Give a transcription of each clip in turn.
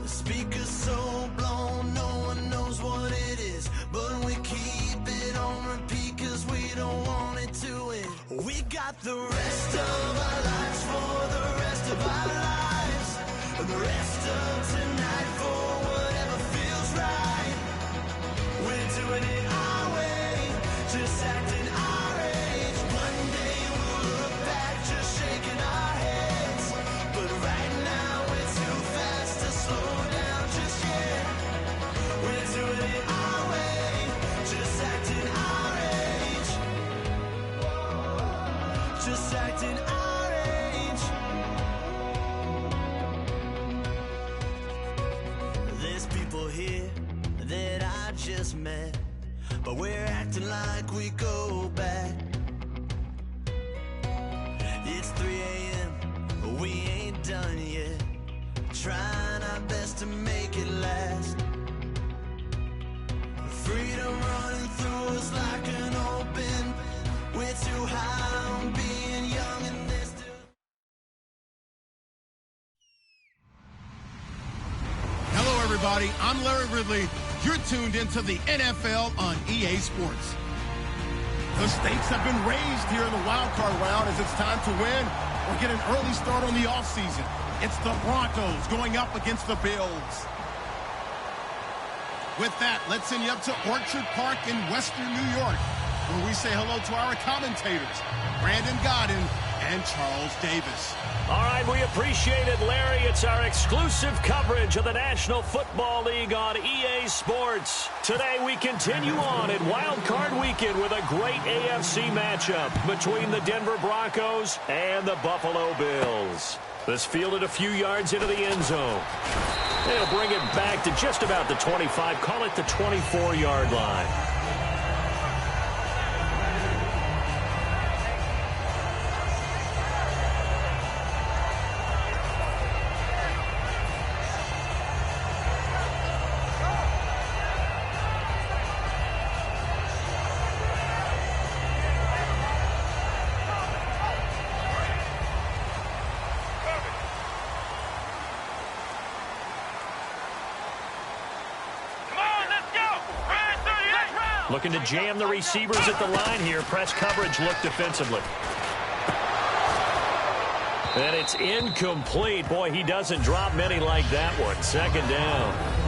The speaker's so blown, no one knows what it is, but we keep it on repeat cause we don't want it to end. We got the rest of our lives for the rest of our lives, and the rest of tonight for whatever feels right. We're doing it our way, just acting our age. One day we'll look back just shaking our heads, but right now we're too fast to slow down just yet. We're doing it our way, just acting our age, just acting our age. There's people here that I just met, but we're acting like we go back. It's 3 a.m., we ain't done yet, trying our best to make it last. Freedom running through us like an open, we're too high on being young and there's still... Hello, everybody. I'm Larry Ridley. You're tuned into the NFL on EA Sports. The stakes have been raised here in the wild card round as it's time to win or get an early start on the offseason. It's the Broncos going up against the Bills. With that, let's send you up to Orchard Park in Western New York, where we say hello to our commentators, Brandon Godden and Charles Davis. All right, we appreciate it, Larry. It's our exclusive coverage of the National Football League on EA Sports. Today we continue on in Wild Card Weekend with a great AFC matchup between the Denver Broncos and the Buffalo Bills. This fielded a few yards into the end zone. They'll bring it back to just about the 25, call it the 24-yard line. Looking to jam the receivers at the line here. Press coverage look defensively. And it's incomplete. Boy, he doesn't drop many like that one. Second down.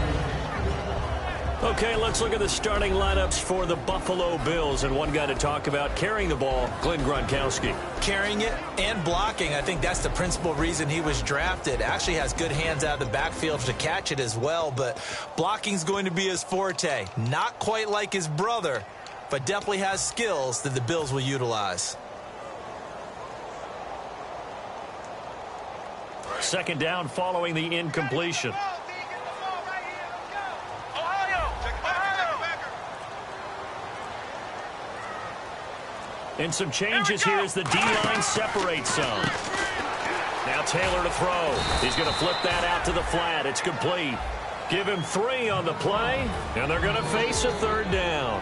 Okay, let's look at the starting lineups for the Buffalo Bills. And one guy to talk about carrying the ball, Glenn Gronkowski. Carrying it and blocking. I think that's the principal reason he was drafted. Actually has good hands out of the backfield to catch it as well. But blocking's going to be his forte. Not quite like his brother, but definitely has skills that the Bills will utilize. Second down following the incompletion. And some changes here as the D-line separates some. Now Taylor to throw. He's going to flip that out to the flat. It's complete. Give him 3 on the play, and they're going to face a third down.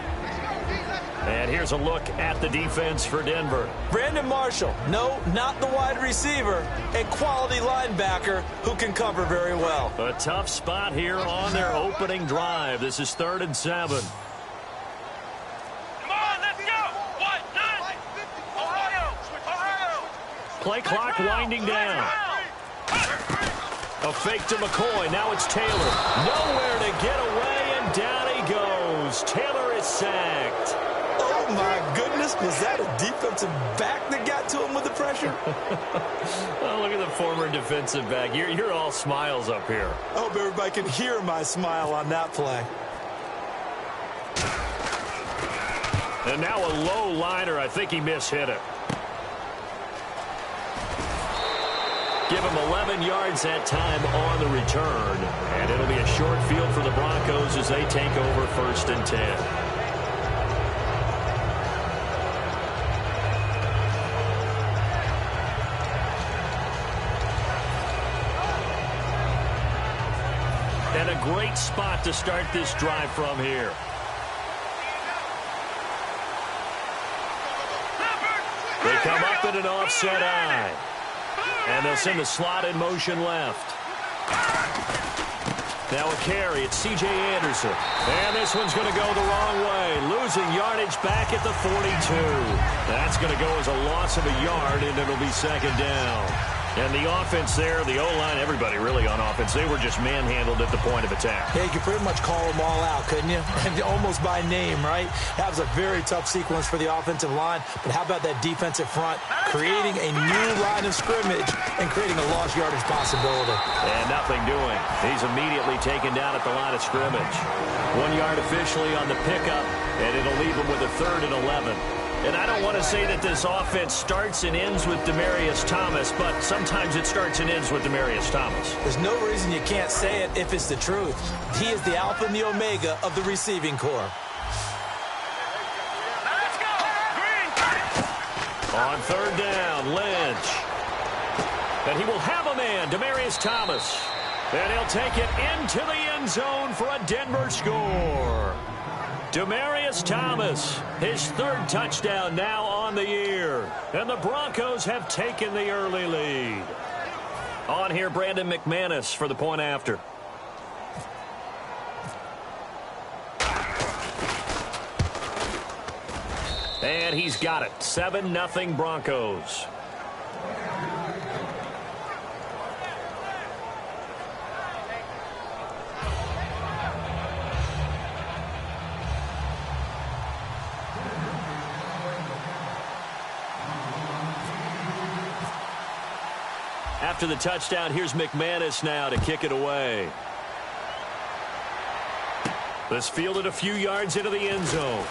And here's a look at the defense for Denver. Brandon Marshall, no, not the wide receiver, a quality linebacker who can cover very well. A tough spot here on their opening drive. This is 3rd and 7. Play clock winding down. A fake to McCoy. Now it's Taylor. Nowhere to get away, and down he goes. Taylor is sacked. Oh, my goodness. Was that a defensive back that got to him with the pressure? Oh, look at the former defensive back. You're all smiles up here. I hope everybody can hear my smile on that play. And now a low liner. I think he mishit it. Give him 11 yards that time on the return. And it'll be a short field for the Broncos as they take over 1st and 10. And a great spot to start this drive from here. They come up in an offset eye. And they'll send the slot in motion left. Now a carry. It's C.J. Anderson. And this one's going to go the wrong way. Losing yardage back at the 42. That's going to go as a loss of a yard, and it'll be second down. And the offense there, the O-line, everybody really on offense, they were just manhandled at the point of attack. Yeah, you could pretty much call them all out, couldn't you? And almost by name, right? That was a very tough sequence for the offensive line. But how about that defensive front creating a new line of scrimmage and creating a lost yardage possibility? And nothing doing. He's immediately taken down at the line of scrimmage. 1 yard officially on the pickup, and it'll leave him with a 3rd and 11. And I don't want to say that this offense starts and ends with Demaryius Thomas, but sometimes it starts and ends with Demaryius Thomas. There's no reason you can't say it if it's the truth. He is the alpha and the omega of the receiving corps. Let's go! On 3rd down, Lynch. And he will have a man, Demaryius Thomas. And he'll take it into the end zone for a Denver score. Demaryius Thomas, his 3rd touchdown now on the year. And the Broncos have taken the early lead. On here, Brandon McManus for the point after. And he's got it. 7-0 Broncos. After the touchdown, here's McManus now to kick it away. This fielded a few yards into the end zone.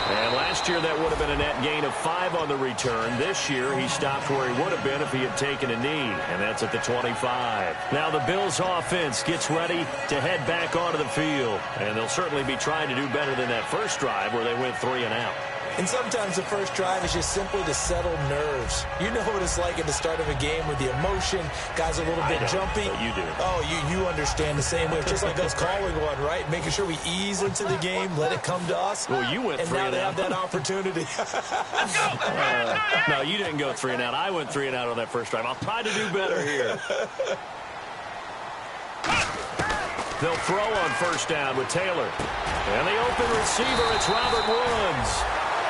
And last year, that would have been a net gain of 5 on the return. This year, he stopped where he would have been if he had taken a knee, and that's at the 25. Now the Bills' offense gets ready to head back onto the field, and they'll certainly be trying to do better than that first drive where they went 3 and out. And sometimes the first drive is just simply to settle nerves. You know what it's like at the start of a game with the emotion. Guys are a little bit jumpy. But you do. Oh, you understand the same way. It's just like us calling one, right? Making sure we ease into the game, let it come to us. Well, you went 3 and out. And now they have that opportunity. No, you didn't go 3 and out. I went 3 and out on that first drive. I'll try to do better here. They'll throw on 1st down with Taylor. And the open receiver, it's Robert Woods.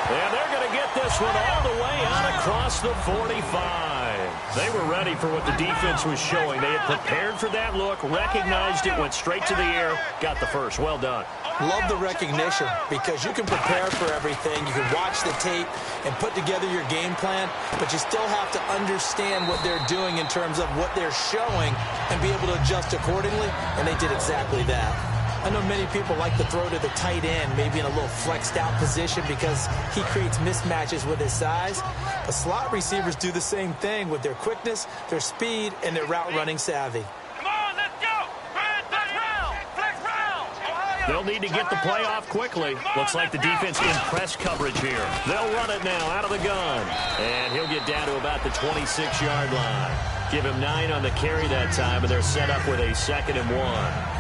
And they're going to get this one all the way out across the 45. They were ready for what the defense was showing. They had prepared for that look, recognized it, went straight to the air, got the first. Well done. Love the recognition because you can prepare for everything. You can watch the tape and put together your game plan, but you still have to understand what they're doing in terms of what they're showing and be able to adjust accordingly, and they did exactly that. I know many people like to throw to the tight end, maybe in a little flexed out position because he creates mismatches with his size. But slot receivers do the same thing with their quickness, their speed, and their route running savvy. Come on, let's go! Flex round! Ohio! They'll need to get the play off quickly. Looks like the defense in press coverage here. They'll run it now out of the gun. And he'll get down to about the 26-yard line. Give him 9 on the carry that time, and they're set up with a 2nd and 1.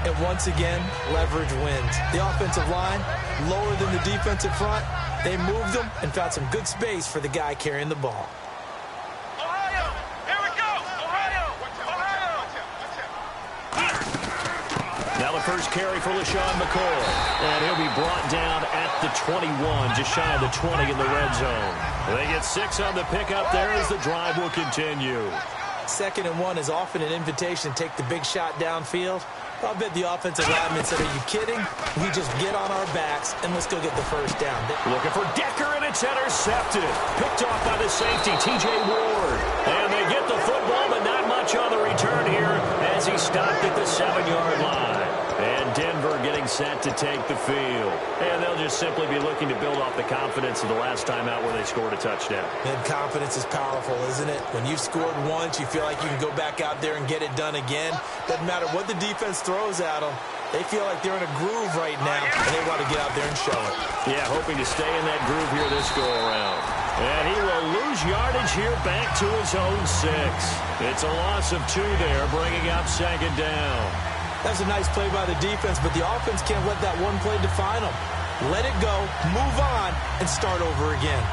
And once again, leverage wins. The offensive line, lower than the defensive front. They moved them and found some good space for the guy carrying the ball. Ohio! Here we go! Ohio! Now the first carry for LaShawn McCoy. And he'll be brought down at the 21, just shy of the 20 in the red zone. They get 6 on the pickup there as the drive will continue. 2nd and 1 is often an invitation to take the big shot downfield. I bet the offensive lineman said, are you kidding? We just get on our backs and let's go get the first down. Looking for Decker, and it's intercepted. Picked off by the safety, T.J. Ward. And they get the football, but not much on the return here as he stopped at the 7-yard line. And Denver getting set to take the field. And they'll just simply be looking to build off the confidence of the last time out where they scored a touchdown. And confidence is powerful, isn't it? When you've scored once, you feel like you can go back out there and get it done again. Doesn't matter what the defense throws at them. They feel like they're in a groove right now, and they want to get out there and show it. Yeah, hoping to stay in that groove here this go-around. And he will lose yardage here back to his own 6. It's a loss of 2 there, bringing up 2nd down. That's a nice play by the defense, but the offense can't let that one play define them. Let it go, move on, and start over again.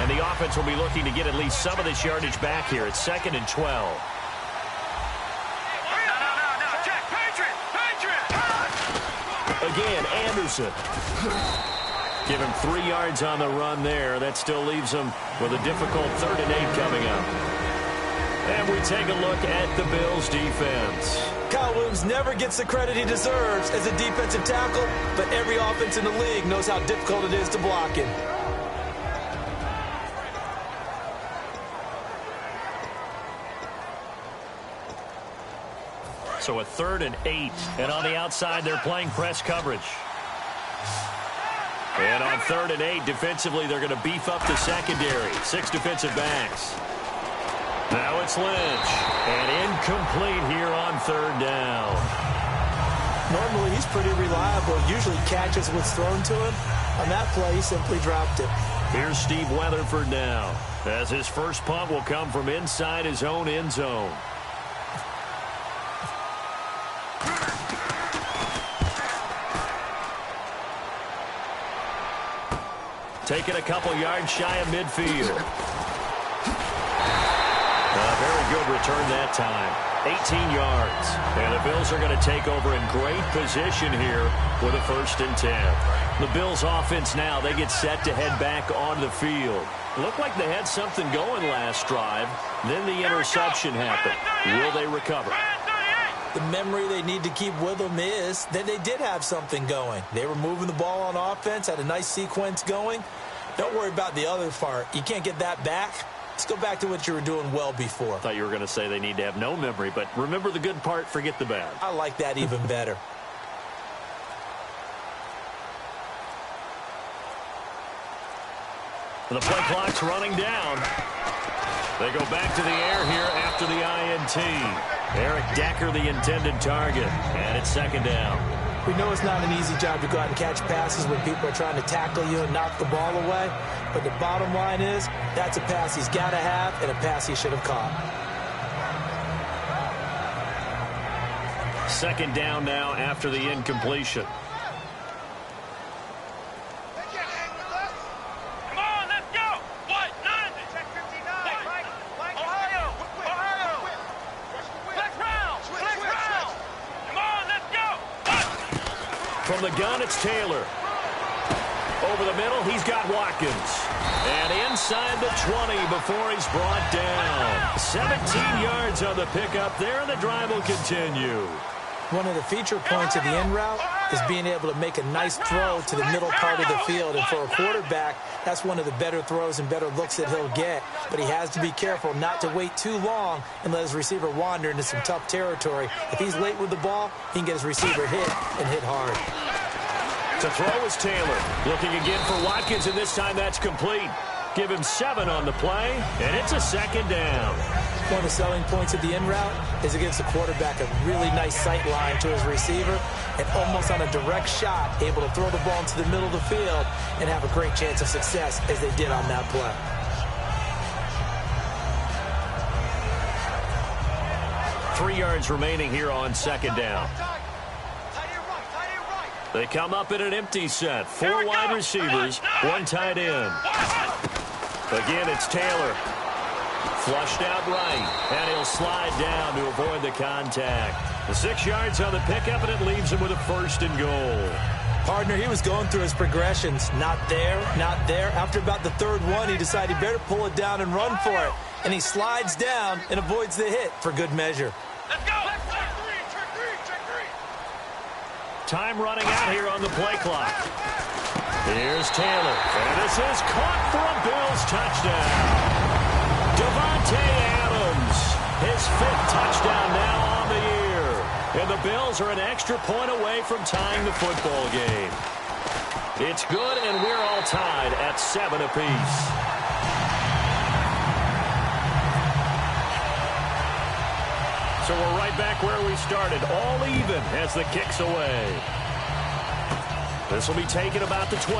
And the offense will be looking to get at least some of this yardage back here. It's 2nd and 12. Again, Anderson. Give him 3 yards on the run there. That still leaves him with a difficult 3rd and 8 coming up. And we take a look at the Bills' defense. Kyle Williams never gets the credit he deserves as a defensive tackle, but every offense in the league knows how difficult it is to block him. So a 3rd and 8. And on the outside, they're playing press coverage. And on 3rd and 8, defensively, they're going to beef up the secondary. 6 defensive backs. Now it's Lynch. And incomplete here on 3rd down. Normally, he's pretty reliable. Usually catches what's thrown to him. On that play, he simply dropped it. Here's Steve Weatherford now, as his first punt will come from inside his own end zone. Taking a couple yards shy of midfield. A very good return that time. 18 yards. And the Bills are going to take over in great position here with a 1st and 10. The Bills offense now, they get set to head back onto the field. Looked like they had something going last drive. Then the interception happened. Will they recover? The memory they need to keep with them is that they did have something going. They were moving the ball on offense, had a nice sequence going. Don't worry about the other part. You can't get that back. Let's go back to what you were doing well before. I thought you were going to say they need to have no memory, but remember the good part, forget the bad. I like that even better. The play clock's running down. They go back to the air here after the INT. Eric Decker, the intended target, and it's 2nd down. We know it's not an easy job to go out and catch passes when people are trying to tackle you and knock the ball away. But the bottom line is, that's a pass he's got to have and a pass he should have caught. 2nd down now after the incompletion. From the gun, it's Taylor. Over the middle, he's got Watkins. And inside the 20 before he's brought down. 17 yards on the pickup there, and the drive will continue. One of the feature points of the in route is being able to make a nice throw to the middle part of the field. And for a quarterback, that's one of the better throws and better looks that he'll get. But he has to be careful not to wait too long and let his receiver wander into some tough territory. If he's late with the ball, he can get his receiver hit and hit hard. To throw is Taylor. Looking again for Watkins, and this time that's complete. Give him 7 on the play, and it's a 2nd down. One of the selling points of the in route is it gives the quarterback a really nice sight line to his receiver and almost on a direct shot able to throw the ball into the middle of the field and have a great chance of success as they did on that play. Three yards remaining here on 2nd down. They come up in an empty set. 4 wide receivers, 1 tight end. Again, it's Taylor. Flushed out right, and he'll slide down to avoid the contact. The 6 yards on the pickup, and it leaves him with a 1st and goal. Partner, he was going through his progressions. Not there, not there. After about the 3rd one, he decided he better pull it down and run for it. And he slides down and avoids the hit for good measure. Let's go! Time running out here on the play clock. Here's Taylor, and this is caught for a Bills touchdown. Devontae Adams, his 5th touchdown now on the year. And the Bills are an extra point away from tying the football game. It's good, and we're all tied at 7 apiece. So we're right back where we started, all even as the kick's away. This will be taken about the 12.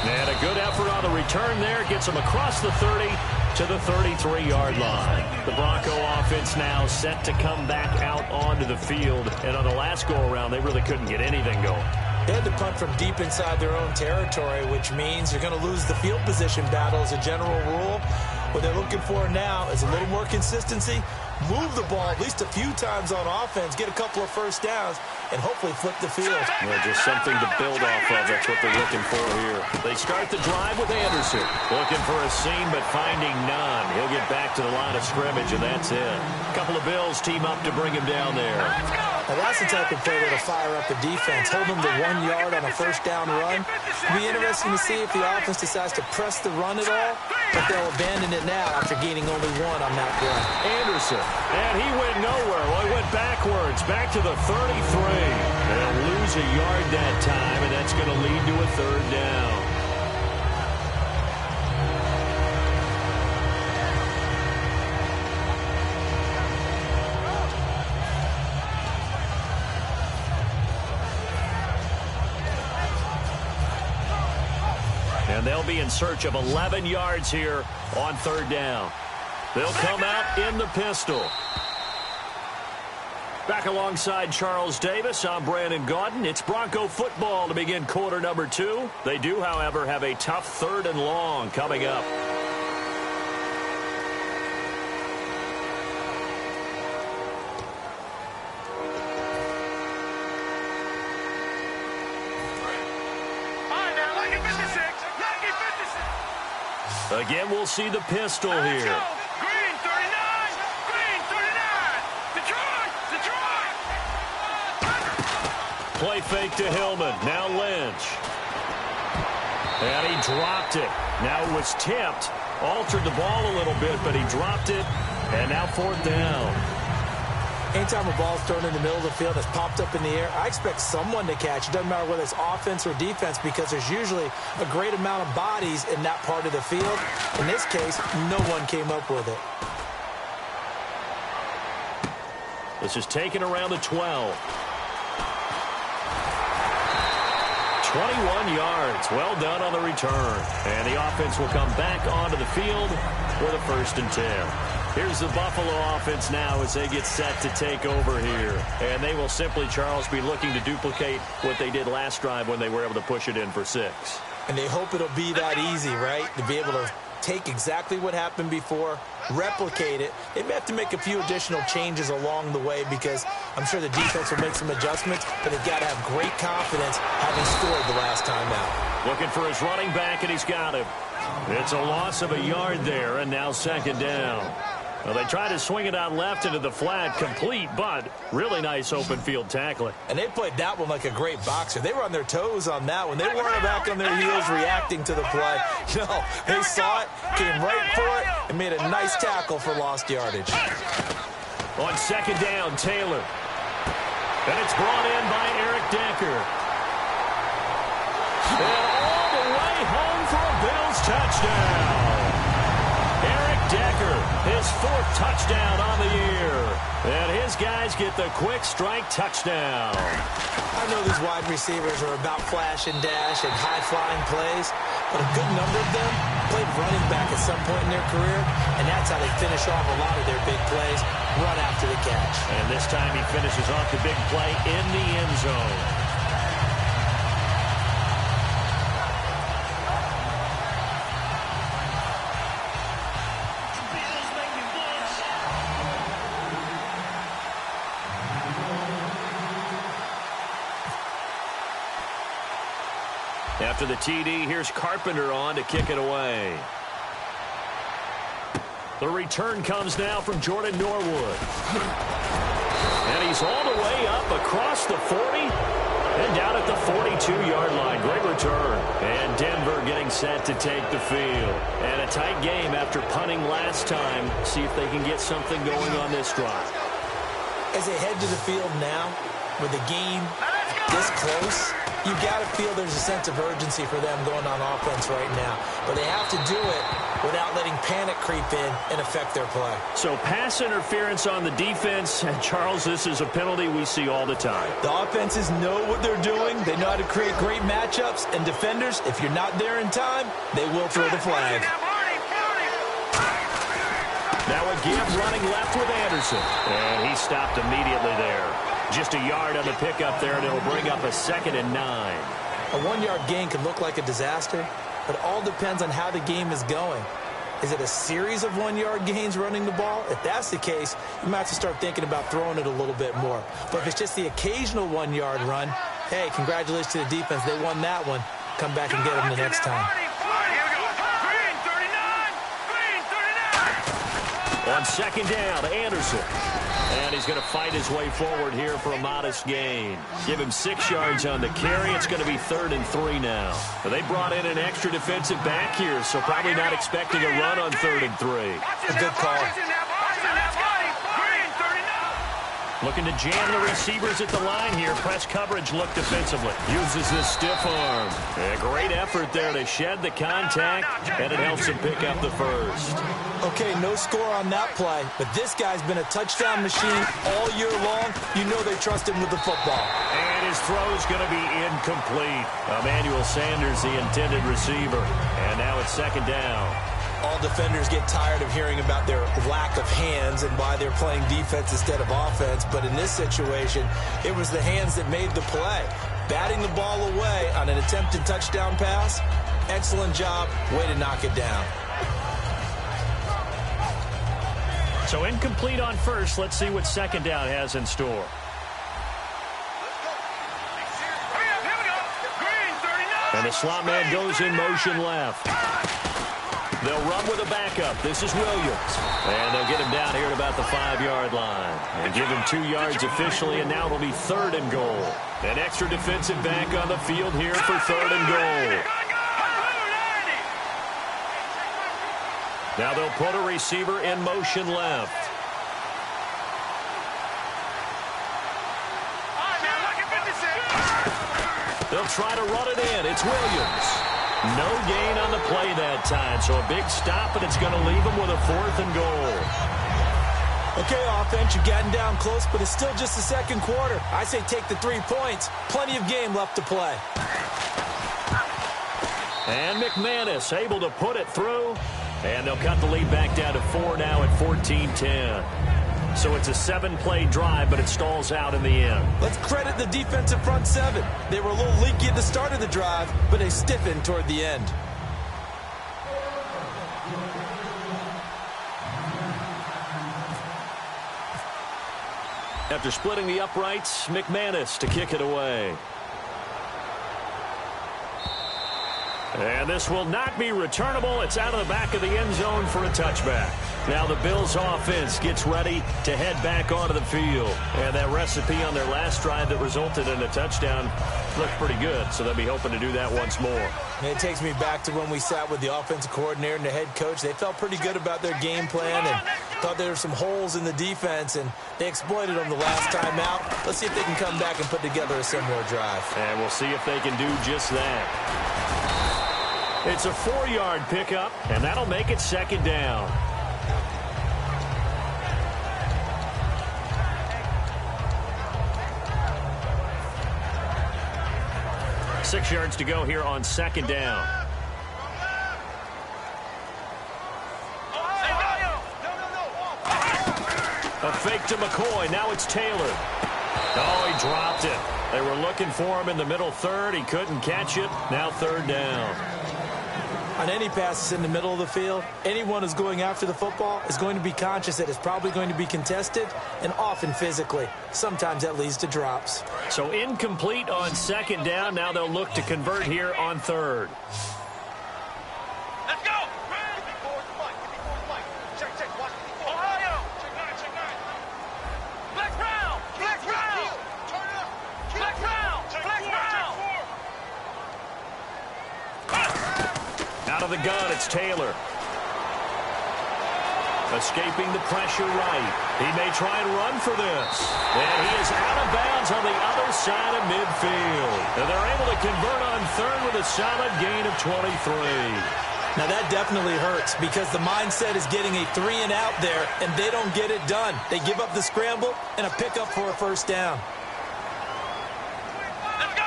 And a good effort on the return there. Gets him across the 30 to the 33-yard line. The Bronco offense now set to come back out onto the field. And on the last go-around, they really couldn't get anything going. They had to punt from deep inside their own territory, which means you're going to lose the field position battle as a general rule. What they're looking for now is a little more consistency, move the ball at least a few times on offense, get a couple of first downs, and hopefully flip the field. Well, just something to build off of. That's what they're looking for here. They start the drive with Anderson. Looking for a seam, but finding none. He'll get back to the line of scrimmage, and that's it. A couple of Bills team up to bring him down there. Now, that's the type of play that'll fire up the defense. Hold them to 1 yard on a first down run. It'll be interesting to see if the offense decides to press the run at all, but they'll abandon it now after gaining only one on that run. Anderson, and he went nowhere. Well, he went backwards, back to the 33. They'll lose a yard that time, and that's going to lead to a third down. And they'll be in search of 11 yards here on third down. They'll come out in the pistol. Back alongside Charles Davis, I'm Brandon Gaudin. It's Bronco football to begin quarter number 2. They do, however, have a tough third and long coming up. Again, we'll see the pistol here. Green 39! Green 39! Detroit! Detroit! Play fake to Hillman. Now Lynch. And he dropped it. Now it was tipped. Altered the ball a little bit, but he dropped it. And now fourth down. Anytime a ball's thrown in the middle of the field that's popped up in the air, I expect someone to catch. It doesn't matter whether it's offense or defense because there's usually a great amount of bodies in that part of the field. In this case, no one came up with it. This is taken around the 12. 21 yards. Well done on the return. And the offense will come back onto the field for the 1st and 10. Here's the Buffalo offense now as they get set to take over here. And they will simply, Charles, be looking to duplicate what they did last drive when they were able to push it in for 6. And they hope it'll be that easy, right? To be able to take exactly what happened before, replicate it. They may have to make a few additional changes along the way because I'm sure the defense will make some adjustments, but they've got to have great confidence having scored the last time out. Looking for his running back, and he's got him. It's a loss of a yard there, and now 2nd down. Well, they tried to swing it out left into the flat, complete, but really nice open field tackling. And they played that one like a great boxer. They were on their toes on that one. They weren't back on their heels reacting to the play. No, they saw it, came right for it, and made a nice tackle for lost yardage. On 2nd down, Taylor. And it's brought in by Eric Decker. And all the way home for a Bills touchdown. Eric Decker, his 4th touchdown on the year. And his guys get the quick strike touchdown. I know these wide receivers are about flash and dash and high-flying plays, but a good number of them played running back at some point in their career, and that's how they finish off a lot of their big plays, run after the catch. And this time he finishes off the big play in the end zone. After the TD, here's Carpenter on to kick it away. The return comes now from Jordan Norwood. And he's all the way up across the 40 and down at the 42-yard line. Great return. And Denver getting set to take the field. And a tight game after punting last time. See if they can get something going on this drive. As they head to the field now, with the game this close, you got to feel there's a sense of urgency for them going on offense right now. But they have to do it without letting panic creep in and affect their play. So pass interference on the defense. And Charles, this is a penalty we see all the time. The offenses know what they're doing. They know how to create great matchups. And defenders, if you're not there in time, they will throw the flag. Now a give running left with Anderson. And he stopped immediately there. Just a yard on the pickup there, and it'll bring up a 2nd and 9. A 1-yard gain can look like a disaster, but it all depends on how the game is going. Is it a series of 1-yard gains running the ball? If that's the case, you might have to start thinking about throwing it a little bit more. But if it's just the occasional 1-yard run, hey, congratulations to the defense. They won that one. Come back and get them the next time. On 2nd down, Anderson. And he's going to fight his way forward here for a modest gain. Give him 6 yards on the carry. It's going to be 3rd and 3 now. They brought in an extra defensive back here, so probably not expecting a run on 3rd and 3. A good call. Looking to jam the receivers at the line here. Press coverage look defensively. Uses this stiff arm. A great effort there to shed the contact, and it helps him pick up the first. Okay, no score on that play, but this guy's been a touchdown machine all year long. You know they trust him with the football. And his throw's going to be incomplete. Emmanuel Sanders, the intended receiver. And now it's 2nd down. All defenders get tired of hearing about their lack of hands and why they're playing defense instead of offense. But in this situation, it was the hands that made the play. Batting the ball away on an attempted touchdown pass, excellent job. Way to knock it down. So incomplete on first. Let's see what 2nd down has in store. And the slot man goes in motion left. They'll run with a backup. This is Williams. And they'll get him down here at about the 5-yard line. And give him 2 yards officially, and now it'll be 3rd and goal. An extra defensive back on the field here for 3rd and goal. Now they'll put a receiver in motion left. They'll try to run it in. It's Williams. No gain on the play that time, so a big stop, and it's going to leave them with a 4th and goal. Okay, offense, you're getting down close, but it's still just the 2nd quarter. I say take the 3 points. Plenty of game left to play. And McManus able to put it through, and they'll cut the lead back down to 4 now at 14-10. So it's a 7-play drive, but it stalls out in the end. Let's credit the defensive front 7. They were a little leaky at the start of the drive, but they stiffened toward the end. After splitting the uprights, McManus to kick it away. And this will not be returnable. It's out of the back of the end zone for a touchback. Now the Bills offense gets ready to head back onto the field. And that recipe on their last drive that resulted in a touchdown looked pretty good, so they'll be hoping to do that once more. And it takes me back to when we sat with the offensive coordinator and the head coach. They felt pretty good about their game plan and thought there were some holes in the defense, and they exploited them the last time out. Let's see if they can come back and put together a similar drive. And we'll see if they can do just that. It's a 4-yard pickup, and that'll make it 2nd down. Six yards to go here on 2nd down. A fake to McCoy. Now it's Taylor. Oh, he dropped it. They were looking for him in the middle 3rd. He couldn't catch it. Now 3rd down. On any passes in the middle of the field, anyone who's going after the football is going to be conscious that it's probably going to be contested, and often physically. Sometimes that leads to drops. So incomplete on 2nd down. Now they'll look to convert here on 3rd. Let's go! Ohio! Flex round! Flex round! Flex round! Flex round! Out of the gun, it's Taylor. Escaping the pressure right. He may try and run for this. And he is out of bounds on the other side of midfield. And they're able to convert on 3rd with a solid gain of 23. Now that definitely hurts because the mindset is getting a 3-and-out there, and they don't get it done. They give up the scramble and a pickup for a 1st down. Let's go!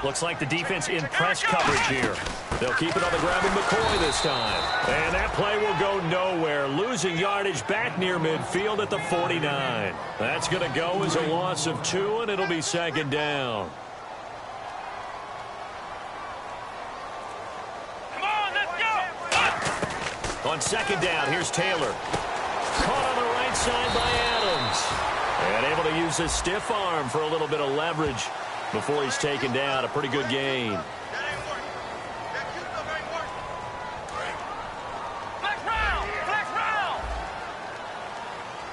Looks like the defense in press coverage here. They'll keep it on the ground with McCoy this time. And that play will go nowhere. Losing yardage back near midfield at the 49. That's going to go as a loss of 2, and it'll be second down. Come on, let's go. On second down, here's Taylor. Caught on the right side by Adams. And able to use his stiff arm for a little bit of leverage before he's taken down. A pretty good gain.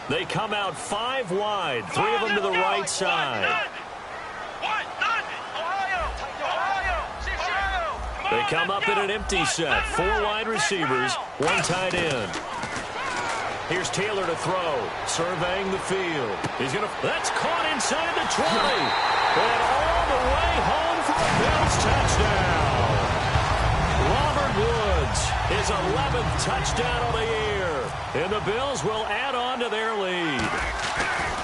They come out 5 wide, 3 of them to the right side. They come up in an empty set, 4 wide receivers, 1 tight end. Here's Taylor to throw, surveying the field. That's caught inside the 20. And all the way home for a Bills touchdown. Robert Woods, his 11th touchdown of the year. And the Bills will add on to their lead.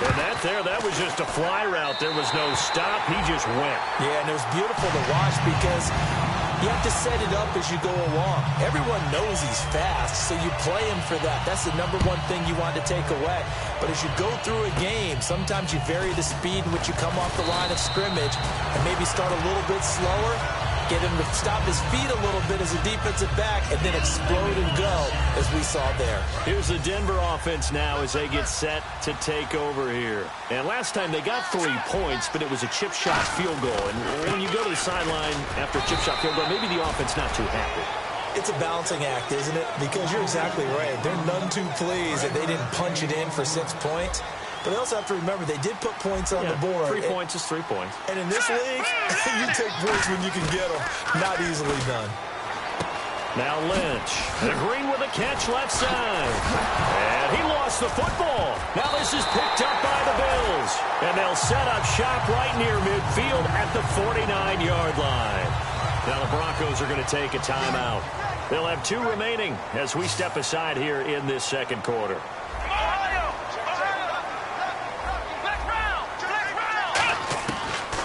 And that was just a fly route. There was no stop. He just went. Yeah, and it was beautiful to watch because you have to set it up as you go along. Everyone knows he's fast, so you play him for that. That's the #1 thing you want to take away. But as you go through a game, sometimes you vary the speed in which you come off the line of scrimmage and maybe start a little bit slower, get him to stop his feet a little bit as a defensive back, and then explode and go, as we saw there. Here's the Denver offense now as they get set to take over here. And last time they got 3 points, but it was a chip shot field goal. And when you go to the sideline after a chip shot field goal, maybe the offense not too happy. It's a balancing act, isn't it? Because you're exactly right. They're none too pleased that they didn't punch it in for 6 points. But they also have to remember they did put points on the board. 3 points is 3 points. And in this league, you take points when you can get them. Not easily done. Now Lynch. And Green with a catch left side. And he lost the football. Now this is picked up by the Bills. And they'll set up shop right near midfield at the 49-yard line. Now the Broncos are going to take a timeout. They'll have 2 remaining as we step aside here in this second quarter.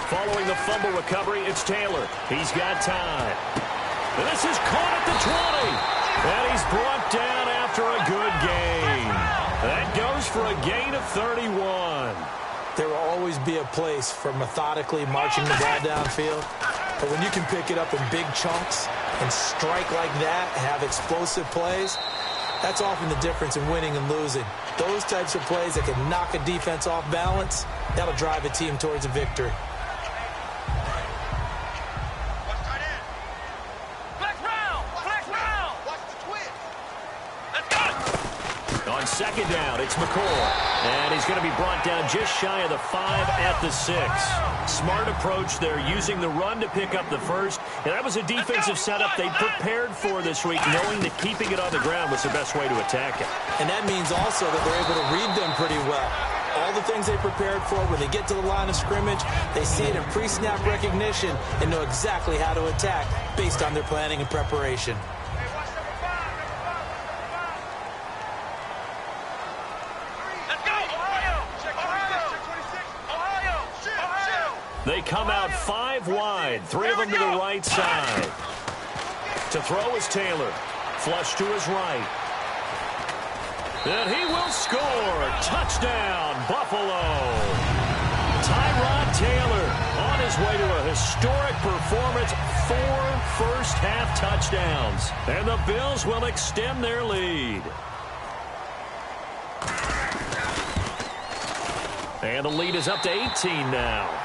Following the fumble recovery, it's Taylor. He's got time. And this is caught at the 20. And he's brought down after a good gain. That goes for a gain of 31. There will always be a place for methodically marching the ball downfield. But when you can pick it up in big chunks and strike like that, have explosive plays, that's often the difference in winning and losing. Those types of plays that can knock a defense off balance, that'll drive a team towards a victory. Second down, it's McCoy. And he's going to be brought down just shy of the 5 at the 6. Smart approach there, using the run to pick up the first. And that was a defensive setup they prepared for this week, knowing that keeping it on the ground was the best way to attack it. And that means also that they're able to read them pretty well. All the things they prepared for, when they get to the line of scrimmage, they see it in pre-snap recognition and know exactly how to attack based on their planning and preparation. They come out 5 wide, 3 of them to the right side. To throw is Taylor. Flush to his right. And he will score. Touchdown, Buffalo. Tyrod Taylor on his way to a historic performance. 4 first-half touchdowns. And the Bills will extend their lead. And the lead is up to 18 now.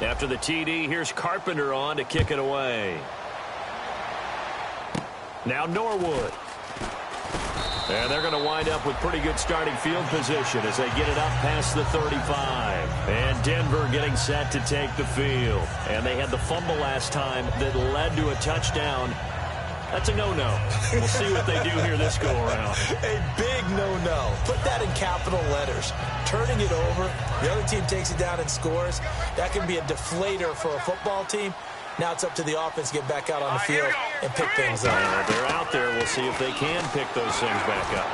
After the TD, here's Carpenter on to kick it away. Now Norwood. And they're going to wind up with pretty good starting field position as they get it up past the 35. And Denver getting set to take the field. And they had the fumble last time that led to a touchdown. That's a no-no. We'll see what they do here this go-around. A big no-no. Put that in capital letters. Turning it over, the other team takes it down and scores. That can be a deflator for a football team. Now it's up to the offense to get back out on the field and pick things up. They're out there. We'll see if they can pick those things back up.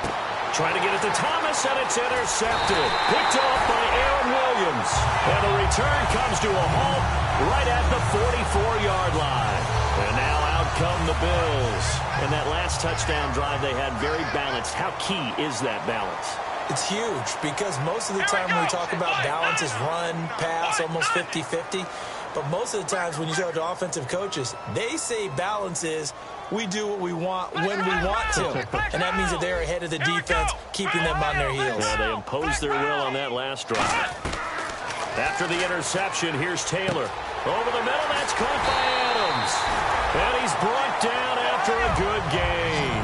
Trying to get it to Thomas, and it's intercepted. Picked off by Aaron Williams. And the return comes to a halt right at the 44-yard line. And now out come the Bills. And that last touchdown drive they had very balanced. How key is that balance? It's huge because most of the time when we talk about balance is run, pass, almost 50-50. But most of the times when you talk to offensive coaches, they say balance is we do what we want when we want to. And that means that they're ahead of the defense, keeping them on their heels. Yeah, they imposed their will on that last drive. After the interception, here's Taylor. Over the middle, that's caught by Adams. And he's brought down after a good gain.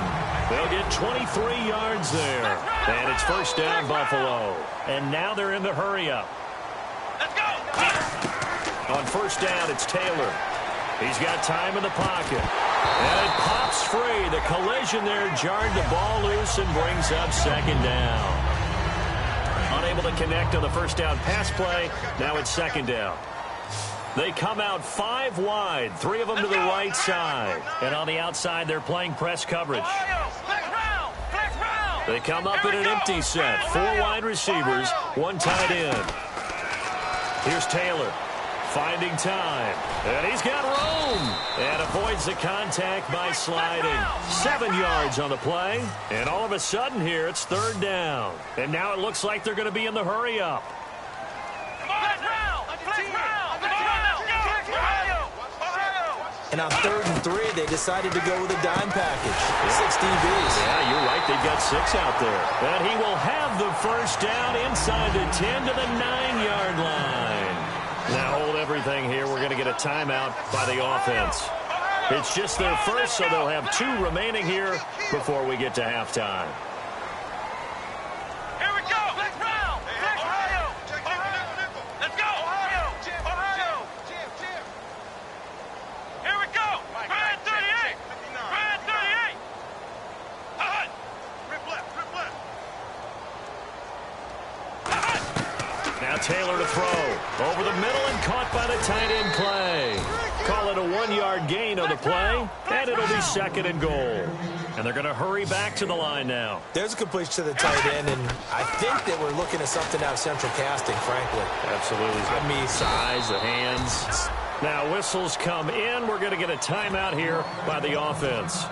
They'll get 23 yards there. And it's first down, Buffalo. And now they're in the hurry-up. Let's go. On first down, it's Taylor. He's got time in the pocket. And it pops free. The collision there jarred the ball loose and brings up second down. Unable to connect on the first down pass play. Now it's second down. They come out 5 wide, 3 of them to the right side. And on the outside, they're playing press coverage. They come up in an empty set. 4 wide receivers, 1 tight end. Here's Taylor. Finding time. And he's got room. And avoids the contact by sliding. 7 yards on the play. And all of a sudden here, it's third down. And now it looks like they're going to be in the hurry-up. And on 3rd and 3, they decided to go with a dime package. 6 DBs. Yeah, you're right. They've got 6 out there. And he will have the first down inside the 10 to the 9-yard line. Now hold everything here. We're going to get a timeout by the offense. It's just their first, so they'll have 2 remaining here before we get to halftime. Here we go. Let's round. Ohio. Let's go. Ohio. Here we go. Brand 38. Brand 38. Rip left. Now Taylor to throw. Over the middle and caught by the tight end play. Call it a 1-yard gain on the play, and it'll be second and goal. And they're going to hurry back to the line now. There's a completion to the tight end, and I think that we're looking at something out of central casting, frankly. Absolutely. I mean, size, the hands. Now whistles come in. We're going to get a timeout here by the offense.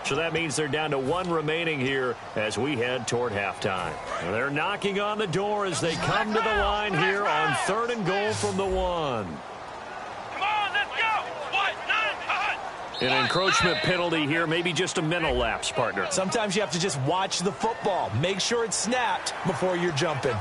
So that means they're down to 1 remaining here as we head toward halftime. They're knocking on the door as they come to the line here on 3rd and goal from the 1. Come on, let's go. An encroachment penalty here, maybe just a mental lapse, partner. sometimes you have to just watch the football. Make sure it's snapped before you're jumping.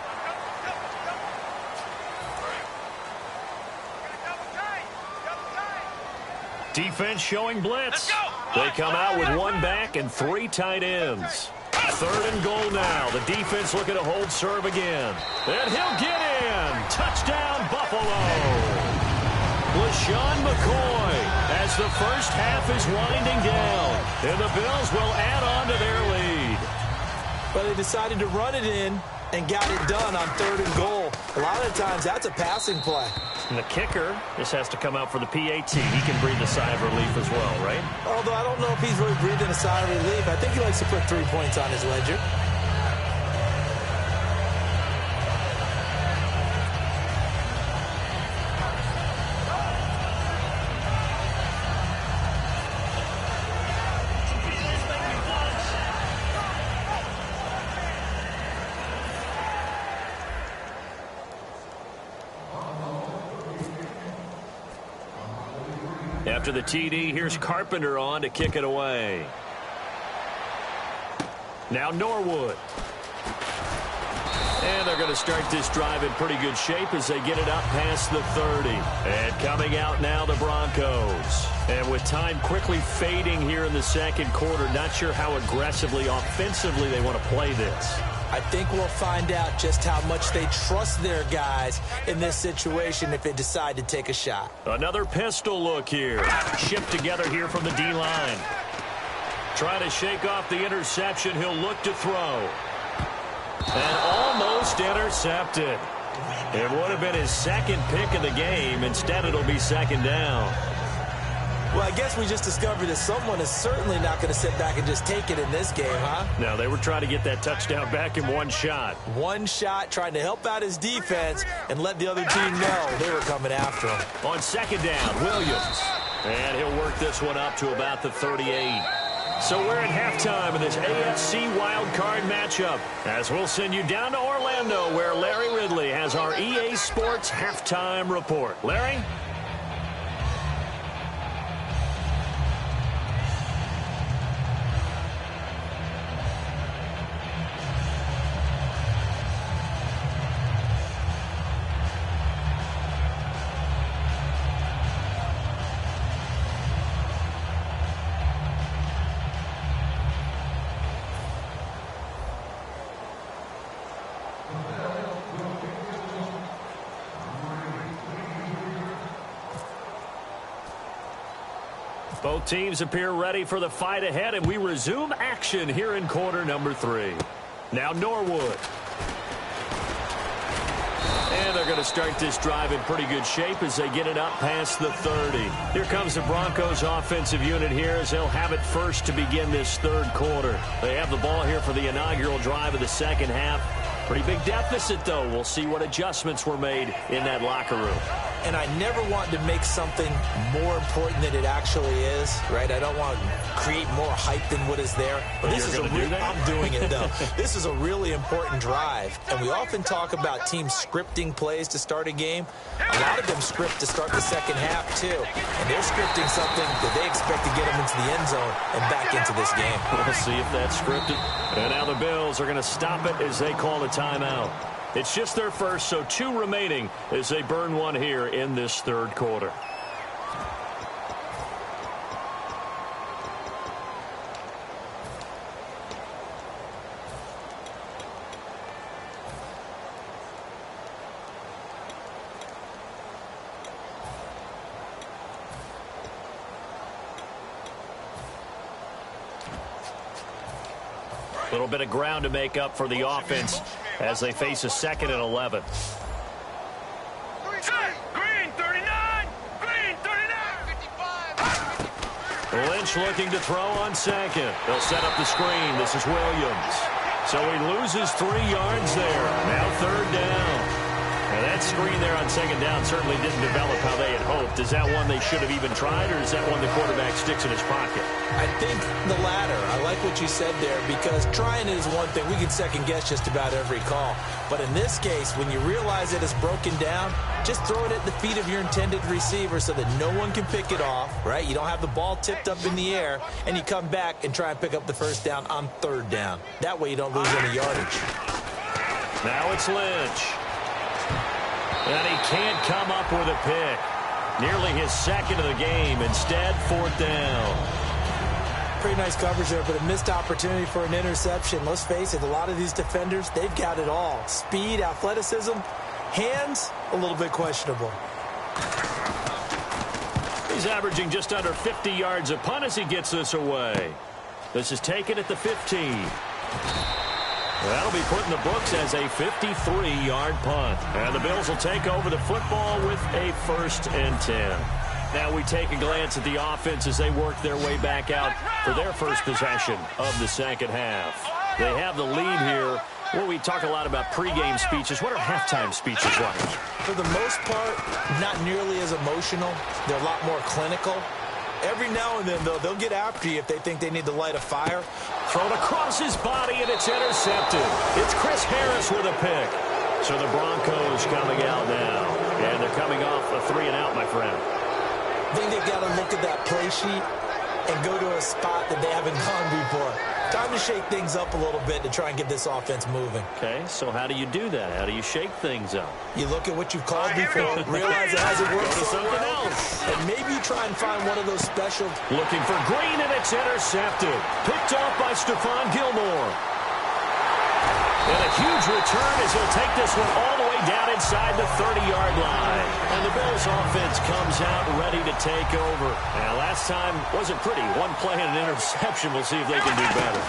Defense showing blitz. They come out with 1 back and 3 tight ends. 3rd and goal now. The defense looking to hold serve again. And he'll get in. Touchdown, Buffalo. LaShawn McCoy as the first half is winding down. And the Bills will add on to their lead. But they decided to run it in and got it done on 3rd and goal. A lot of the times, that's a passing play. And the kicker, this has to come out for the PAT. He can breathe a sigh of relief as well, right? Although I don't know if he's really breathing a sigh of relief. I think he likes to put 3 points on his ledger. After the TD, here's Carpenter on to kick it away. Now Norwood. And they're going to start this drive in pretty good shape as they get it up past the 30. And coming out now, the Broncos. And with time quickly fading here in the second quarter, not sure how aggressively, offensively they want to play this. I think we'll find out just how much they trust their guys in this situation if they decide to take a shot. Another pistol look here. Shipped together here from the D-line. Trying to shake off the interception. He'll look to throw. And almost intercepted. It would have been his second pick of the game. Instead, it'll be second down. Well, I guess we just discovered that someone is certainly not going to sit back and just take it in this game, huh? No, they were trying to get that touchdown back in one shot. One shot, trying to help out his defense and let the other team know they were coming after him. On second down, Williams. And he'll work this one up to about the 38. So we're at halftime in this AFC wildcard matchup, as we'll send you down to Orlando, where Larry Ridley has our EA Sports halftime report. Larry? Both teams appear ready for the fight ahead, and we resume action here in quarter number 3. Now Norwood. And they're going to start this drive in pretty good shape as they get it up past the 30. Here comes the Broncos offensive unit here as they'll have it first to begin this third quarter. They have the ball here for the inaugural drive of the second half. Pretty big deficit, though. We'll see what adjustments were made in that locker room. And I never want to make something more important than it actually is, right? I don't want to create more hype than what is there. But this is I'm doing it, though. This is a really important drive. And we often talk about teams scripting plays to start a game. A lot of them script to start the second half, too. And they're scripting something that they expect to get them into the end zone and back into this game. We'll see if that's scripted. And now the Bills are going to stop it as they call the timeout. It's just their first, so 2 remaining as they burn one here in this third quarter. A little bit of ground to make up for the offense as they face a 2nd and 11. Green 39! Green 39! Lynch looking to throw on second. They'll set up the screen. This is Williams. So he loses 3 yards there. Now third down. And that screen there on second down certainly didn't develop how they had hoped. Is that one they should have even tried, or is that one the quarterback sticks in his pocket? I think the latter. I like what you said there, because trying is one thing. We can second guess just about every call. But in this case, when you realize that it's broken down, just throw it at the feet of your intended receiver so that no one can pick it off, right? You don't have the ball tipped up in the air, and you come back and try and pick up the first down on third down. That way you don't lose any yardage. Now it's Lynch. And he can't come up with a pick. Nearly his 2nd of the game. Instead, 4th down. Pretty nice coverage there, but a missed opportunity for an interception. Let's face it, a lot of these defenders, they've got it all. Speed, athleticism, hands, a little bit questionable. He's averaging just under 50 yards a punt as he gets this away. This is taken at the 15. That'll be put in the books as a 53-yard punt. And the Bills will take over the football with a 1st and 10. Now we take a glance at the offense as they work their way back out for their first possession of the second half. They have the lead here. Well, we talk a lot about pregame speeches. What are halftime speeches like? For the most part, not nearly as emotional. They're a lot more clinical. Every now and then, though, they'll get after you if they think they need to light a fire. Thrown across his body, and it's intercepted. It's Chris Harris with a pick. So the Broncos coming out now. And they're coming off a 3-and-out, my friend. I think they've got to look at that play sheet and go to a spot that they haven't gone before. Time to shake things up a little bit to try and get this offense moving. Okay, so how do you do that? How do you shake things up? You look at what you've called before, realize it hasn't worked so something well, else. and maybe you try and find one of those special. Looking for Green, and it's intercepted. Picked off by Stephon Gilmore. And a huge return as he'll take this one all the way down inside the 30-yard line. And the Bills offense comes out ready to take over. And last time wasn't pretty. One play and an interception. We'll see if they can do better.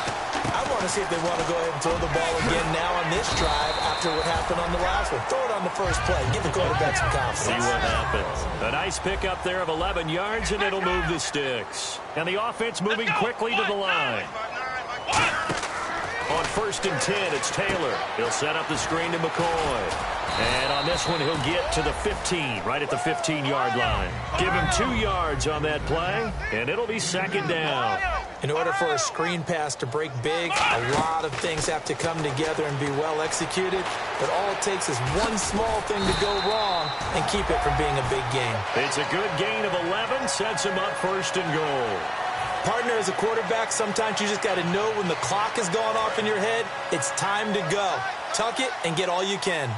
I want to see if they want to go ahead and throw the ball again now on this drive after what happened on the last one. Throw it on the first play. Give the quarterback some confidence. See what happens. A nice pickup there of 11 yards, and it'll move the sticks. And the offense moving quickly to the line. On 1st and 10, it's Taylor. He'll set up the screen to McCoy. And on this one, he'll get to the 15, right at the 15-yard line. Give him 2 yards on that play, and it'll be 2nd down. In order for a screen pass to break big, a lot of things have to come together and be well executed. But all it takes is one small thing to go wrong and keep it from being a big game. It's a good gain of 11, sets him up 1st and goal. Partner, as a quarterback, sometimes you just got to know when the clock has gone off in your head, it's time to go. Tuck it and get all you can.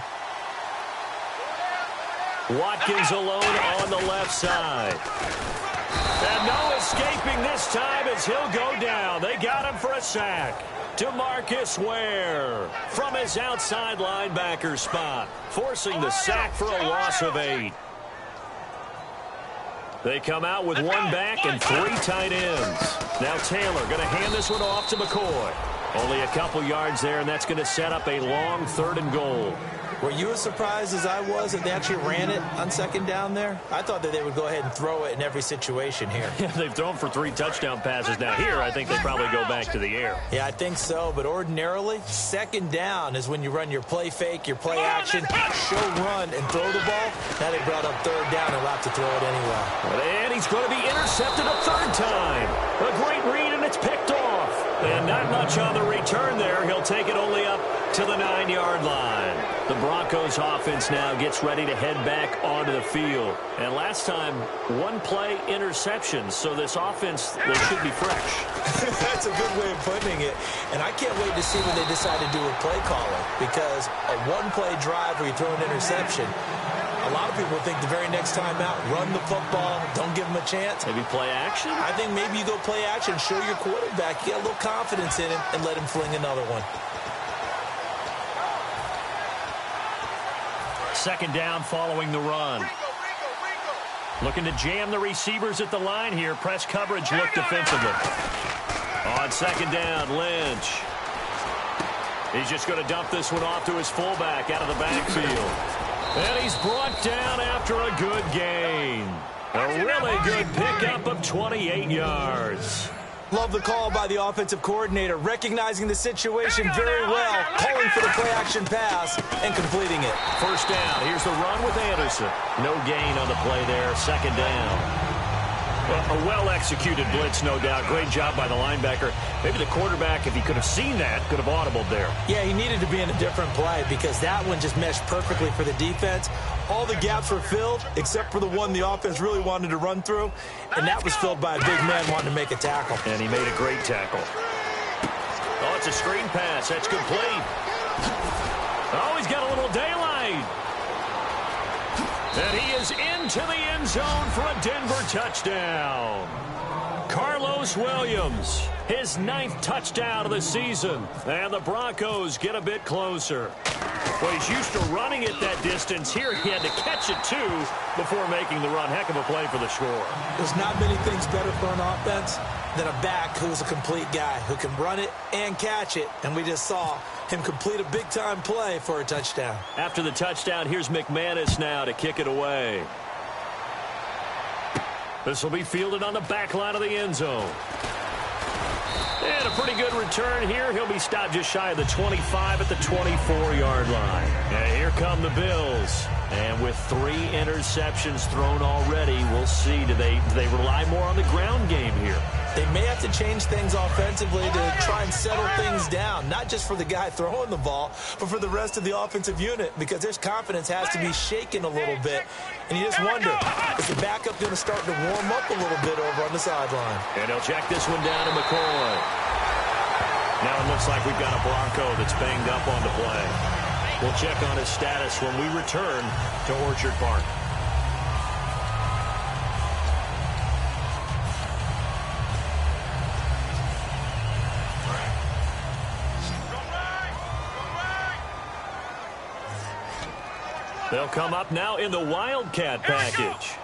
Watkins alone on the left side. And no escaping this time as he'll go down. They got him for a sack. DeMarcus Ware from his outside linebacker spot, forcing the sack for a loss of 8. They come out with 1 back and 3 tight ends. Now Taylor going to hand this one off to McCoy. Only a couple yards there, and that's going to set up a long 3rd and goal. Were you as surprised as I was that they actually ran it on 2nd down there? I thought that they would go ahead and throw it in every situation here. Yeah, they've thrown for 3 touchdown passes. Now here, I think they probably go back to the air. Yeah, I think so, but ordinarily, 2nd down is when you run your play fake, your play action, show run, and throw the ball. Now they brought up 3rd down and allowed to throw it anyway. And he's going to be intercepted a 3rd time. A great read, and it's picked off. And not much on the return there. He'll take it only up to the 9-yard line. The Broncos offense now gets ready to head back onto the field. And last time, 1 play interception. So this offense, they should be fresh. That's a good way of putting it. And I can't wait to see when they decide to do a play calling. Because a 1-play drive where you throw an interception, a lot of people think the very next time out, run the football, don't give them a chance. Maybe play action? I think maybe you go play action, show your quarterback, get a little confidence in him, and let him fling another one. 2nd down following the run. Looking to jam the receivers at the line here. Press coverage look defensively. On 2nd down, Lynch. He's just going to dump this one off to his fullback out of the backfield. And he's brought down after a good gain. A really good pickup of 28 yards. Love the call by the offensive coordinator, recognizing the situation very well, calling for the play-action pass and completing it. 1st down. Here's the run with Anderson. No gain on the play there. 2nd down. A well-executed blitz, no doubt. Great job by the linebacker. Maybe the quarterback, if he could have seen that, could have audibled there. Yeah, he needed to be in a different play because that one just meshed perfectly for the defense. All the gaps were filled except for the one the offense really wanted to run through, and that was filled by a big man wanting to make a tackle. And he made a great tackle. Oh, it's a screen pass. That's complete. Oh, he's got a little daylight. And he is into the end zone for a Denver touchdown. Carlos Williams, his 9th touchdown of the season. And the Broncos get a bit closer. Well, he's used to running it that distance. Here he had to catch it, too, before making the run. Heck of a play for the score. There's not many things better for an offense than a back who's a complete guy who can run it and catch it. And we just saw him complete a big-time play for a touchdown. After the touchdown, here's McManus now to kick it away. This will be fielded on the back line of the end zone. And a pretty good return here. He'll be stopped just shy of the 25 at the 24-yard line. And here come the Bills. And with 3 interceptions thrown already, we'll see. Do they rely more on the ground game here? They may have to change things offensively to try and settle things down, not just for the guy throwing the ball, but for the rest of the offensive unit, because their confidence has to be shaken a little bit. And you just wonder, is the backup going to start to warm up a little bit over on the sideline? And he'll check this one down to McCoy. Now it looks like we've got a Bronco that's banged up on the play. We'll check on his status when we return to Orchard Park. They'll come up now in the Wildcat package.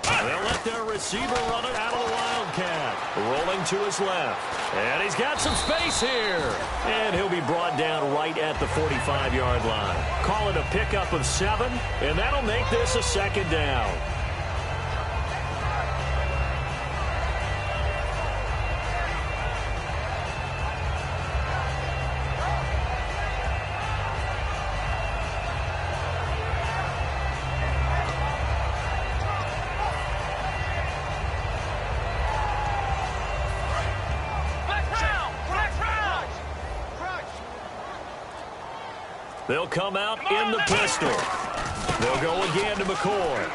They'll let their receiver run it out of the Wildcat. Rolling to his left. And he's got some space here. And he'll be brought down right at the 45-yard line. Call it a pickup of 7, and that'll make this a second down. They'll come out in the pistol. They'll go again to McCoy.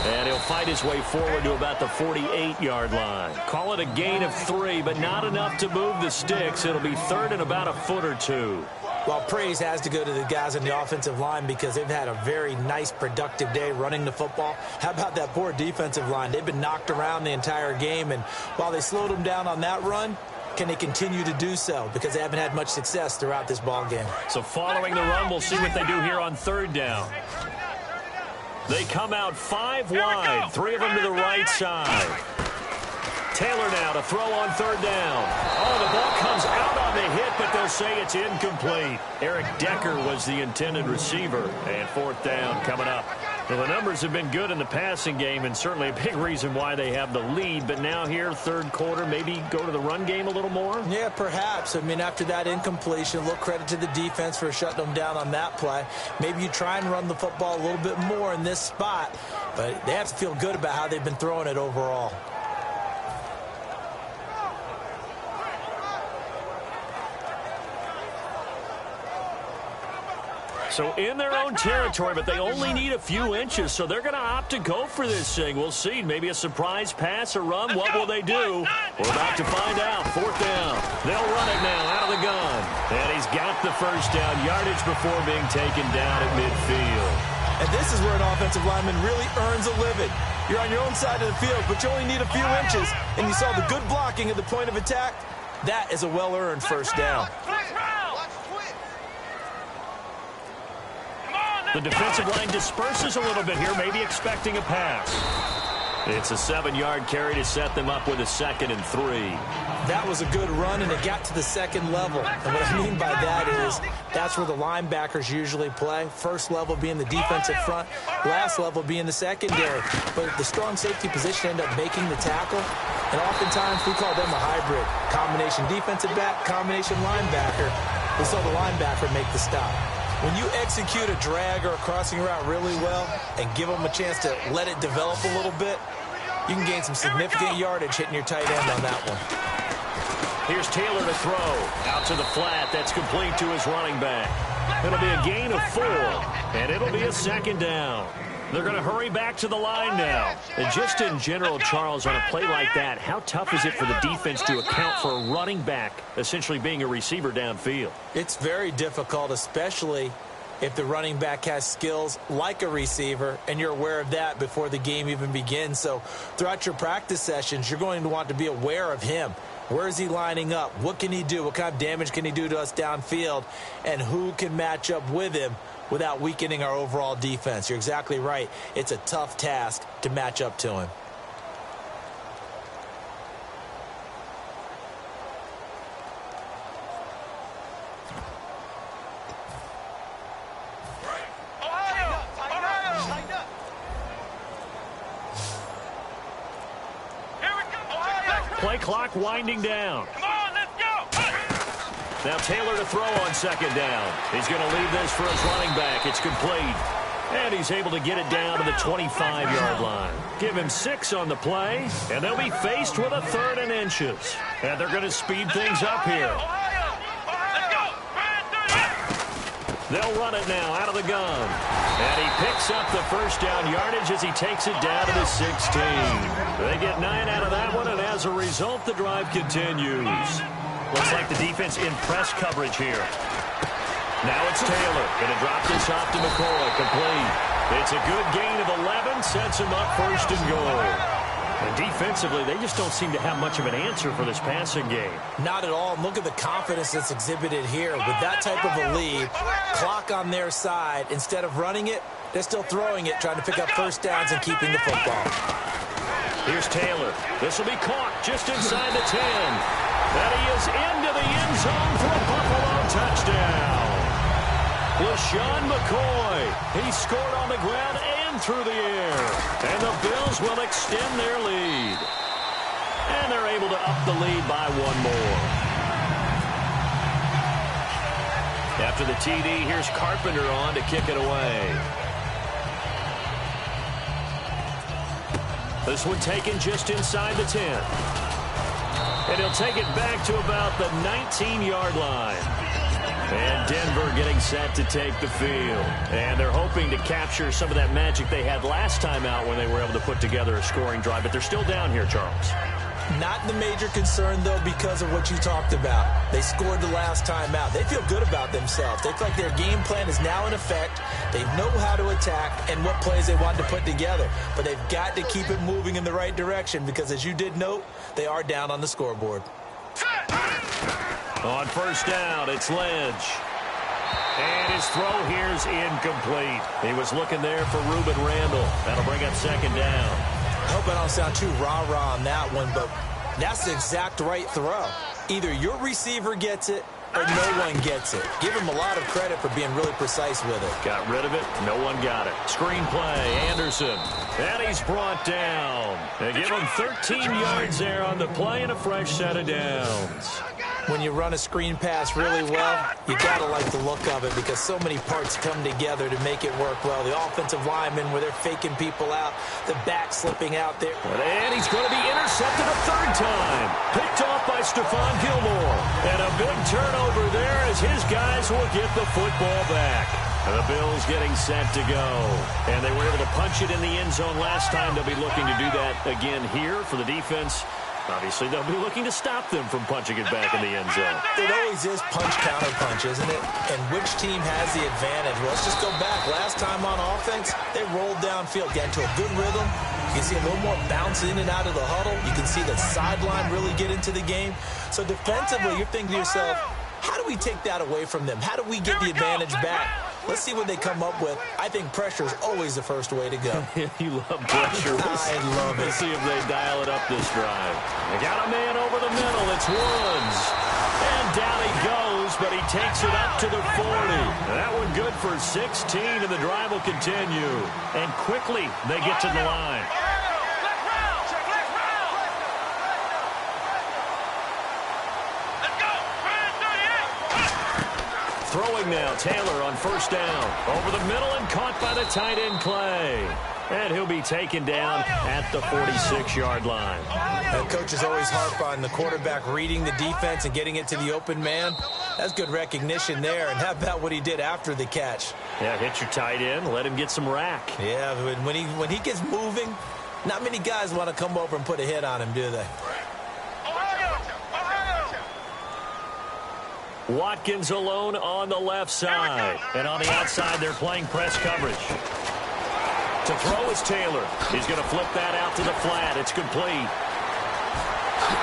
And he'll fight his way forward to about the 48-yard line. Call it a gain of 3, but not enough to move the sticks. It'll be third and about a foot or 2. Well, praise has to go to the guys on the offensive line because they've had a very nice, productive day running the football. How about that poor defensive line? They've been knocked around the entire game, and while they slowed them down on that run, can they continue to do so? Because they haven't had much success throughout this ball game. So following the run, we'll see what they do here on third down. They come out 5 wide, 3 of them to the right side. Taylor now to throw on third down. Oh, the ball comes out on the hit, but they'll say it's incomplete. Eric Decker was the intended receiver, and fourth down coming up. Well, the numbers have been good in the passing game, and certainly a big reason why they have the lead. But now here, third quarter, maybe go to the run game a little more? Yeah, perhaps. I mean, after that incompletion, a little credit to the defense for shutting them down on that play. Maybe you try and run the football a little bit more in this spot, but they have to feel good about how they've been throwing it overall. So in their own territory, but they only need a few inches, so they're going to opt to go for this thing. We'll see. Maybe a surprise pass or run. What will they do? We're about to find out. Fourth down. They'll run it now out of the gun. And he's got the first down. Yardage before being taken down at midfield. And this is where an offensive lineman really earns a living. You're on your own side of the field, but you only need a few inches. And you saw the good blocking at the point of attack. That is a well-earned first down. The defensive line disperses a little bit here, maybe expecting a pass. It's a 7-yard carry to set them up with a 2nd and 3. That was a good run, and it got to the second level. And what I mean by that is that's where the linebackers usually play. First level being the defensive front, last level being the secondary. But the strong safety position ended up making the tackle, and oftentimes we call them a hybrid. Combination defensive back, combination linebacker. We saw the linebacker make the stop. When you execute a drag or a crossing route really well and give them a chance to let it develop a little bit, you can gain some significant yardage hitting your tight end on that one. Here's Taylor to throw. Out to the flat. That's complete to his running back. It'll be a gain of 4, and it'll be a 2nd down. They're going to hurry back to the line now. And just in general, Charles, on a play like that, how tough is it for the defense to account for a running back essentially being a receiver downfield? It's very difficult, especially if the running back has skills like a receiver, and you're aware of that before the game even begins. So throughout your practice sessions, you're going to want to be aware of him. Where is he lining up? What can he do? What kind of damage can he do to us downfield? And who can match up with him without weakening our overall defense? You're exactly right. It's a tough task to match up to him. Play clock winding down. Come on, let's go. Now Taylor to throw on 2nd down. He's going to leave this for his running back. It's complete. And he's able to get it down to the 25-yard line. Give him 6 on the play, and they'll be faced with a 3rd and inches. And they're going to speed things up here. They'll run it now out of the gun. And he picks up the first down yardage as he takes it down to the 16. They get 9 out of that one, and as a result, the drive continues. Looks like the defense in press coverage here. Now it's Taylor. Going to drop this off to McCoy. Complete. It's a good gain of 11. Sets him up 1st and goal. And defensively, they just don't seem to have much of an answer for this passing game. Not at all. Look at the confidence that's exhibited here. With that type of a lead, clock on their side, instead of running it, they're still throwing it, trying to pick up first downs and keeping the football. Here's Taylor. This will be caught just inside the 10. And he is into the end zone for a Buffalo touchdown. LaShawn McCoy. He scored on the ground and through the air. And the Bills will extend their lead. And they're able to up the lead by 1 more. After the TD, here's Carpenter on to kick it away. This one taken just inside the 10. And he'll take it back to about the 19-yard line. And Denver getting set to take the field. And they're hoping to capture some of that magic they had last time out when they were able to put together a scoring drive. But they're still down here, Charles. Not the major concern, though, because of what you talked about. They scored the last time out. They feel good about themselves. They feel like their game plan is now in effect. They know how to attack and what plays they want to put together. But they've got to keep it moving in the right direction because, as you did note, they are down on the scoreboard. On 1st down, it's Lynch. And his throw here's incomplete. He was looking there for Reuben Randall. That'll bring up 2nd down. I hope I don't sound too rah-rah on that one, but that's the exact right throw. Either your receiver gets it or no one gets it. Give him a lot of credit for being really precise with it. Got rid of it. No one got it. Screenplay, Anderson. And he's brought down. They give him 13 yards there on the play and a fresh set of downs. When you run a screen pass really well, you got to like the look of it because so many parts come together to make it work well. The offensive linemen where they're faking people out, the back slipping out there. And he's going to be intercepted a 3rd time. Picked off by Stephon Gilmore. And a big turnover there as his guys will get the football back. And the Bills getting set to go. And they were able to punch it in the end zone last time. They'll be looking to do that again here for the defense. Obviously, they'll be looking to stop them from punching it back in the end zone. It always is punch-counter-punch, isn't it? And which team has the advantage? Well, let's just go back. Last time on offense, they rolled downfield, got into a good rhythm. You can see a little more bounce in and out of the huddle. You can see the sideline really get into the game. So defensively, you're thinking to yourself, how do we take that away from them? How do we get the advantage back? Let's see what they come up with. I think pressure is always the first way to go. You love pressure. I love it. Let's see if they dial it up this drive. They got a man over the middle. It's Woods. And down he goes, but he takes it up to the 40. That one good for 16, and the drive will continue. And quickly, they get to the line. Throwing now, Taylor on 1st down. Over the middle and caught by the tight end Clay. And he'll be taken down at the 46-yard line. And coaches always harp on the quarterback reading the defense and getting it to the open man. That's good recognition there. And how about what he did after the catch? Yeah, hit your tight end, let him get some rack. Yeah, when he gets moving, not many guys want to come over and put a hit on him, do they? Watkins alone on the left side. And on the outside, they're playing press coverage. To throw is Taylor. He's going to flip that out to the flat. It's complete.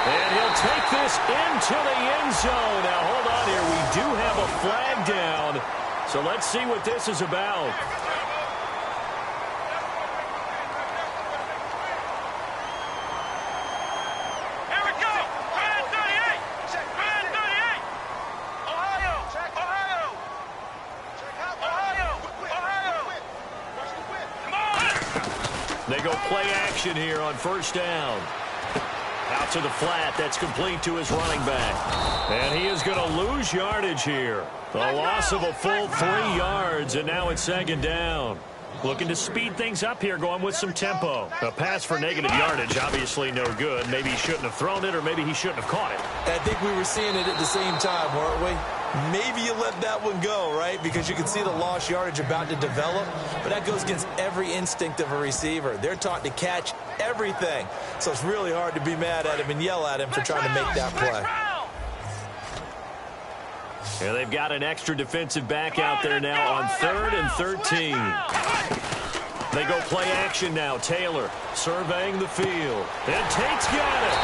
And he'll take this into the end zone. Now, hold on here. We do have a flag down. So let's see what this is about. They go play action here on 1st down. Out to the flat. That's complete to his running back. And he is going to lose yardage here. A loss of a full 3 yards, and now it's 2nd down. Looking to speed things up here, going with some tempo. A pass for negative yardage, obviously no good. Maybe he shouldn't have thrown it, or maybe he shouldn't have caught it. I think we were seeing it at the same time, weren't we? Maybe you let that one go, right? Because you can see the lost yardage about to develop. But that goes against every instinct of a receiver. They're taught to catch everything. So it's really hard to be mad at him and yell at him for trying to make that play. And they've got an extra defensive back out there now on 3rd and 13. They go play action now. Taylor surveying the field. And Tate's got it.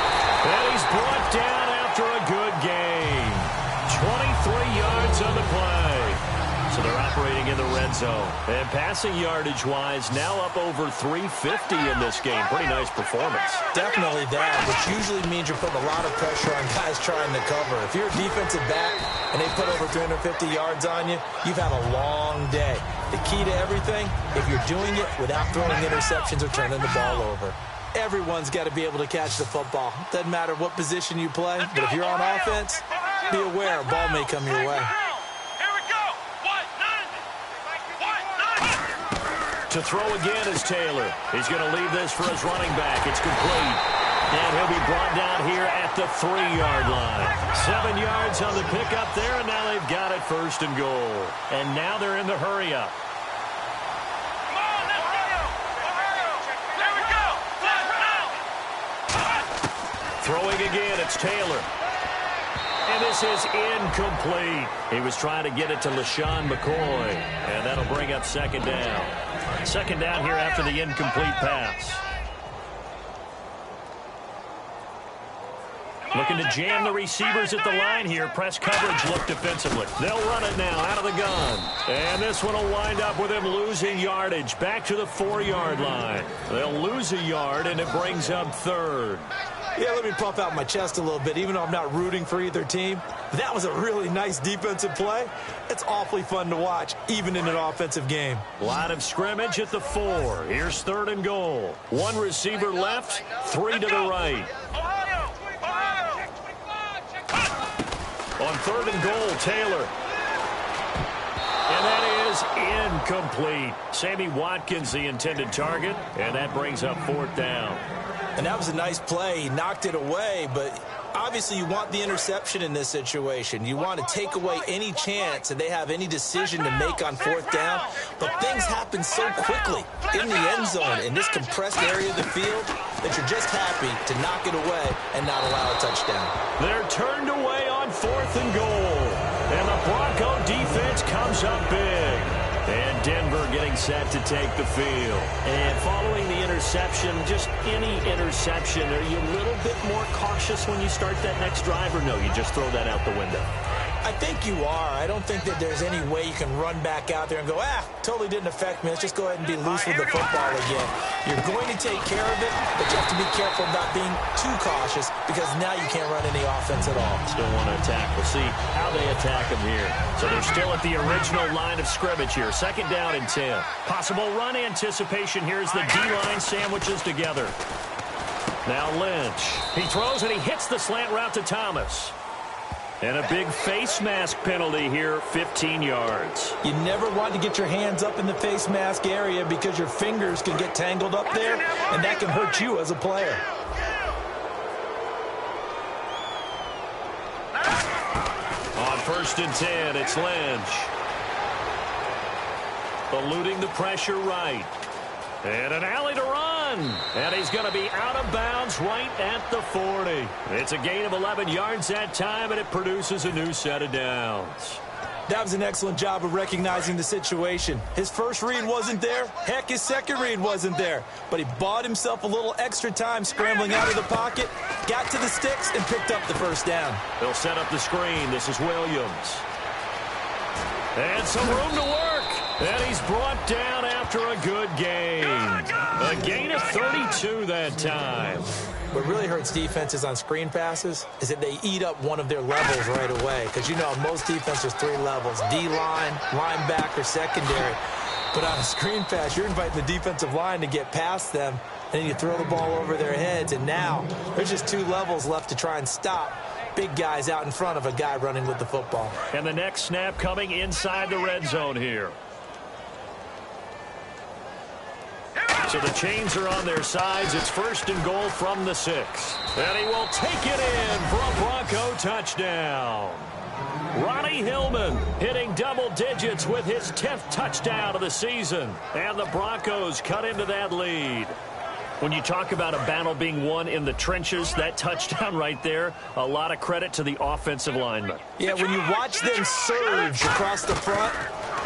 And he's brought down after a good game. 23 yards on the play. So they're operating in the red zone. And passing yardage-wise, now up over 350 in this game. Pretty nice performance. Definitely that, which usually means you're putting a lot of pressure on guys trying to cover. If you're a defensive back and they put over 350 yards on you, you've had a long day. The key to everything, if you're doing it without throwing interceptions or turning the ball over. Everyone's got to be able to catch the football. Doesn't matter what position you play, but if you're on offense, be aware a ball may come your way. Here we go. To throw again is Taylor. He's going to leave this for his running back. It's complete. And he'll be brought down here at the 3-yard line. 7 yards on the pickup there, and now they've got it 1st and goal. And now they're in the hurry-up. Come on, let's go. Here we go. Throwing again, it's Taylor. And this is incomplete. He was trying to get it to LaShawn McCoy. And that'll bring up 2nd down. 2nd down here after the incomplete pass. Looking to jam the receivers at the line here. Press coverage look defensively. They'll run it now out of the gun. And this one will wind up with him losing yardage. Back to the 4-yard line. They'll lose a yard, and it brings up 3rd. Yeah, let me puff out my chest a little bit, even though I'm not rooting for either team. That was a really nice defensive play. It's awfully fun to watch, even in an offensive game. Line of scrimmage at the 4. Here's 3rd and goal. 1 receiver left, 3 to the right. On 3rd and goal, Taylor. And that is incomplete. Sammy Watkins, the intended target, and that brings up 4th down. And that was a nice play. He knocked it away, but obviously you want the interception in this situation. You want to take away any chance that they have any decision to make on 4th down. But things happen so quickly in the end zone in this compressed area of the field that you're just happy to knock it away and not allow a touchdown. They're turned away on 4th and goal. And the Bronco defense comes up big. And Denver getting set to take the field. And following the interception, just any interception, are you a little bit more cautious when you start that next drive, or no, you just throw that out the window? I think you are. I don't think that there's any way you can run back out there and go, totally didn't affect me. Let's just go ahead and be loose with the football again. You're going to take care of it, but you have to be careful about being too cautious because now you can't run any offense at all. Still want to attack. We'll see how they attack them here. So they're still at the original line of scrimmage here. 2nd down and 10. Possible run anticipation here as the D-line sandwiches together. Now Lynch. He throws and he hits the slant route to Thomas. And a big face mask penalty here, 15 yards. You never want to get your hands up in the face mask area because your fingers can get tangled up there, and that can hurt you as a player. On 1st and 10, it's Lynch. Eluding the pressure right. And an alley to run. And he's going to be out of bounds right at the 40. It's a gain of 11 yards that time, and it produces a new set of downs. That was an excellent job of recognizing the situation. His first read wasn't there. Heck, his second read wasn't there. But he bought himself a little extra time scrambling out of the pocket, got to the sticks, and picked up the 1st down. They'll set up the screen. This is Williams. And some room to work. And he's brought down after a good game. A gain of 32 that time. What really hurts defenses on screen passes is that they eat up one of their levels right away. Because, you know, most defenses 3 levels. D-line, linebacker, secondary. But on a screen pass, you're inviting the defensive line to get past them. And then you throw the ball over their heads. And now there's just 2 levels left to try and stop big guys out in front of a guy running with the football. And the next snap coming inside the red zone here. So the chains are on their sides. It's 1st and goal from the 6. And he will take it in for a Bronco touchdown. Ronnie Hillman hitting double digits with his 10th touchdown of the season. And the Broncos cut into that lead. When you talk about a battle being won in the trenches, that touchdown right there, a lot of credit to the offensive linemen. Yeah, when you watch them surge across the front,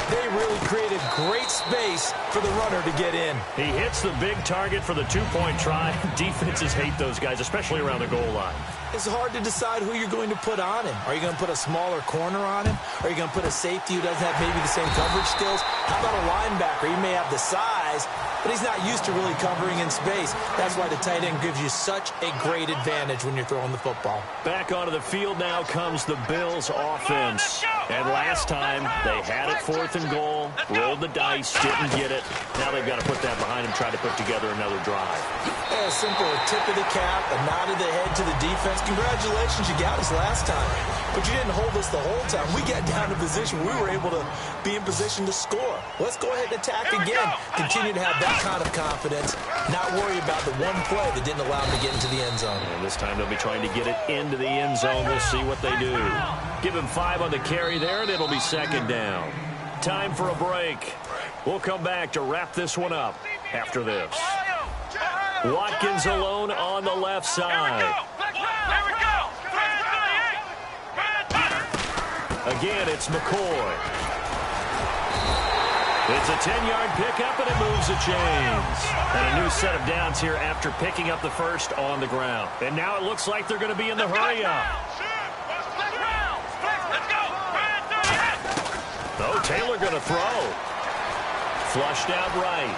they really created great space for the runner to get in. He hits the big target for the 2-point try. Defenses hate those guys, especially around the goal line. It's hard to decide who you're going to put on him. Are you going to put a smaller corner on him? Are you going to put a safety who doesn't have maybe the same coverage skills? How about a linebacker? He may have the size, but he's not used to really covering in space. That's why the tight end gives you such a great advantage when you're throwing the football. Back onto the field now comes the Bills offense. And last time, they had it 4th and goal, rolled the dice, didn't get it. Now they've got to put that behind them, try to put together another drive. Yeah, simple, a tip of the cap, a nod of the head to the defense. Congratulations, you got us last time. But you didn't hold us the whole time. We got down to position. We were able to be in position to score. Let's go ahead and attack again. Continue to have that kind of confidence, not worry about the one play that didn't allow them to get into the end zone. And this time they'll be trying to get it into the end zone. We'll see what they do. Give him 5 on the carry there, and it'll be 2nd down. Time for a break. We'll come back to wrap this one up after this. Watkins alone on the left side. Again, it's McCoy. It's a 10-yard pickup, and it moves the chains. And a new set of downs here after picking up the first on the ground. And now it looks like they're going to be in the hurry-up. Oh, Taylor going to throw. Flushed out right.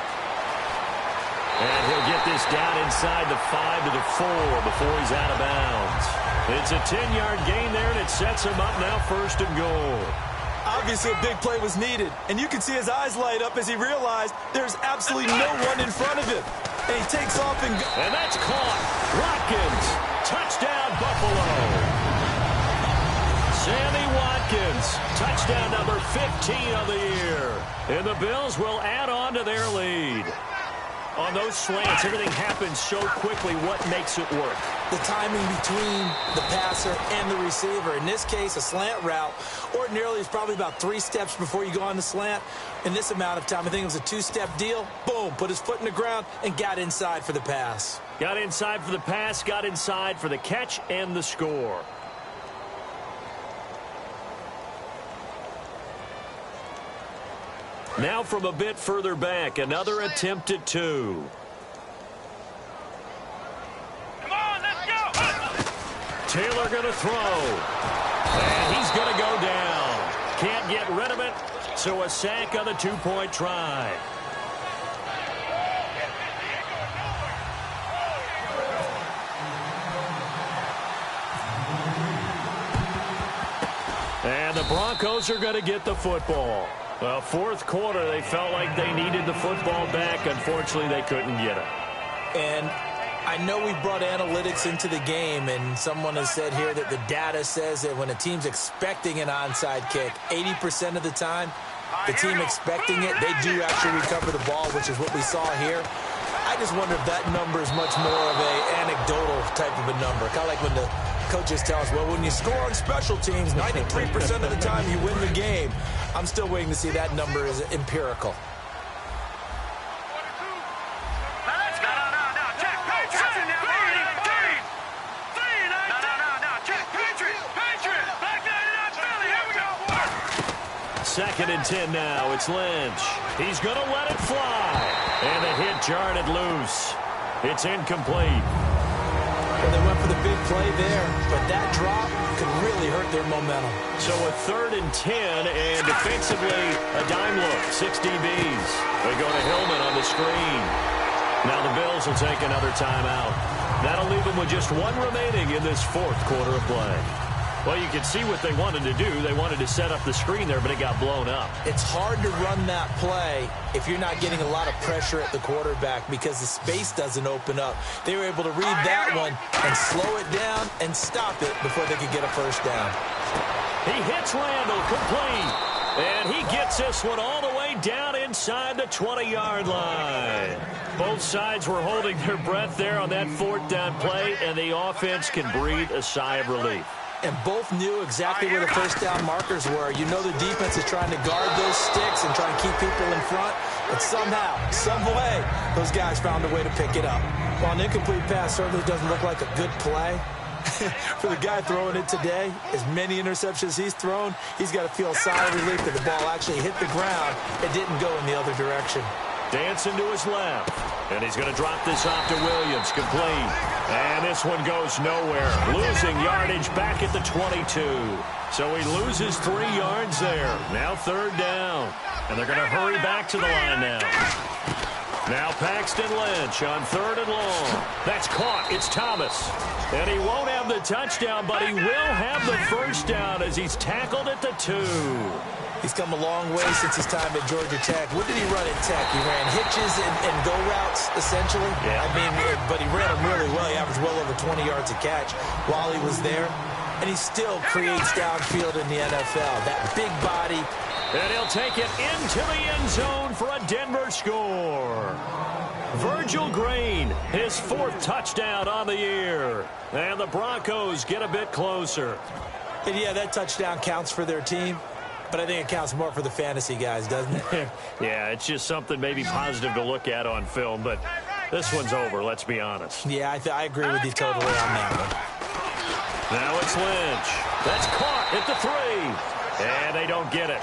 And he'll get this down inside the 5 to the 4 before he's out of bounds. It's a 10-yard gain there, and it sets him up now 1st and goal. Obviously, a big play was needed, and you can see his eyes light up as he realized there's absolutely no one in front of him. And he takes off and... And that's caught. Watkins. Touchdown, Buffalo. Sammy Watkins. Touchdown number 15 of the year. And the Bills will add on to their lead. On those slants, everything happens so quickly. What makes it work? The timing between the passer and the receiver. In this case, a slant route ordinarily is probably about 3 steps before you go on the slant. In this amount of time, I think it was a 2-step deal. Boom, put his foot in the ground and got inside for the pass. Got inside for the pass, got inside for the catch and the score. Now from a bit further back, another attempt at 2. Come on, let's go. Taylor going to throw. And he's going to go down. Can't get rid of it, so a sack on the 2-point try. And the Broncos are going to get the football. Well, 4th quarter, they felt like they needed the football back. Unfortunately, they couldn't get it. And I know we brought analytics into the game, and someone has said here that the data says that when a team's expecting an onside kick, 80% of the time, the team expecting it, they do actually recover the ball, which is what we saw here. I just wonder if that number is much more of an anecdotal type of a number. Kind of like when the coaches tell us, well, when you score on special teams, 93% of the time you win the game. I'm still waiting to see that number is empirical. Second and 10 now. It's Lynch. He's going to let it fly. And the hit jarred it loose. It's incomplete. Well, they went for the big play there, but that drop could really hurt their momentum. So a 3rd and 10, and defensively, a dime look. 6 DBs. They go to Hillman on the screen. Now the Bills will take another timeout. That'll leave them with just 1 remaining in this 4th quarter of play. Well, you can see what they wanted to do. They wanted to set up the screen there, but it got blown up. It's hard to run that play if you're not getting a lot of pressure at the quarterback because the space doesn't open up. They were able to read that one and slow it down and stop it before they could get a 1st down. He hits Randall complete, and he gets this one all the way play down inside the 20-yard line. Both sides were holding their breath there on that fourth down play, and the offense can breathe a sigh of relief. And both knew exactly where the first down markers were. You know the defense is trying to guard those sticks and try to keep people in front. But somehow, some way, those guys found a way to pick it up. While an incomplete pass certainly doesn't look like a good play, for the guy throwing it today, as many interceptions he's thrown, he's got to feel a sigh of relief that the ball actually hit the ground. It didn't go in the other direction. Dancing to his left. And he's going to drop this off to Williams. Complete. And this one goes nowhere. Losing yardage back at the 22. So he loses 3 yards there. Now third down. And they're going to hurry back to the line now. Now Paxton Lynch on third and long. That's caught. It's Thomas. And he won't have the touchdown, but he will have the first down as he's tackled at the 2. He's come a long way since his time at Georgia Tech. What did he run at Tech? He ran hitches and go routes, essentially. Yeah. I mean, but he ran them really well. He averaged well over 20 yards a catch while he was there. And he still creates downfield in the NFL. That big body. And he'll take it into the end zone for a Denver score. Virgil Green, his 4th touchdown on the year. And the Broncos get a bit closer. And yeah, that touchdown counts for their team. But I think it counts more for the fantasy guys, doesn't it? Yeah, it's just something maybe positive to look at on film, but this one's over, let's be honest. Yeah, I agree with you totally on that one. Now it's Lynch. That's caught at the 3. And they don't get it.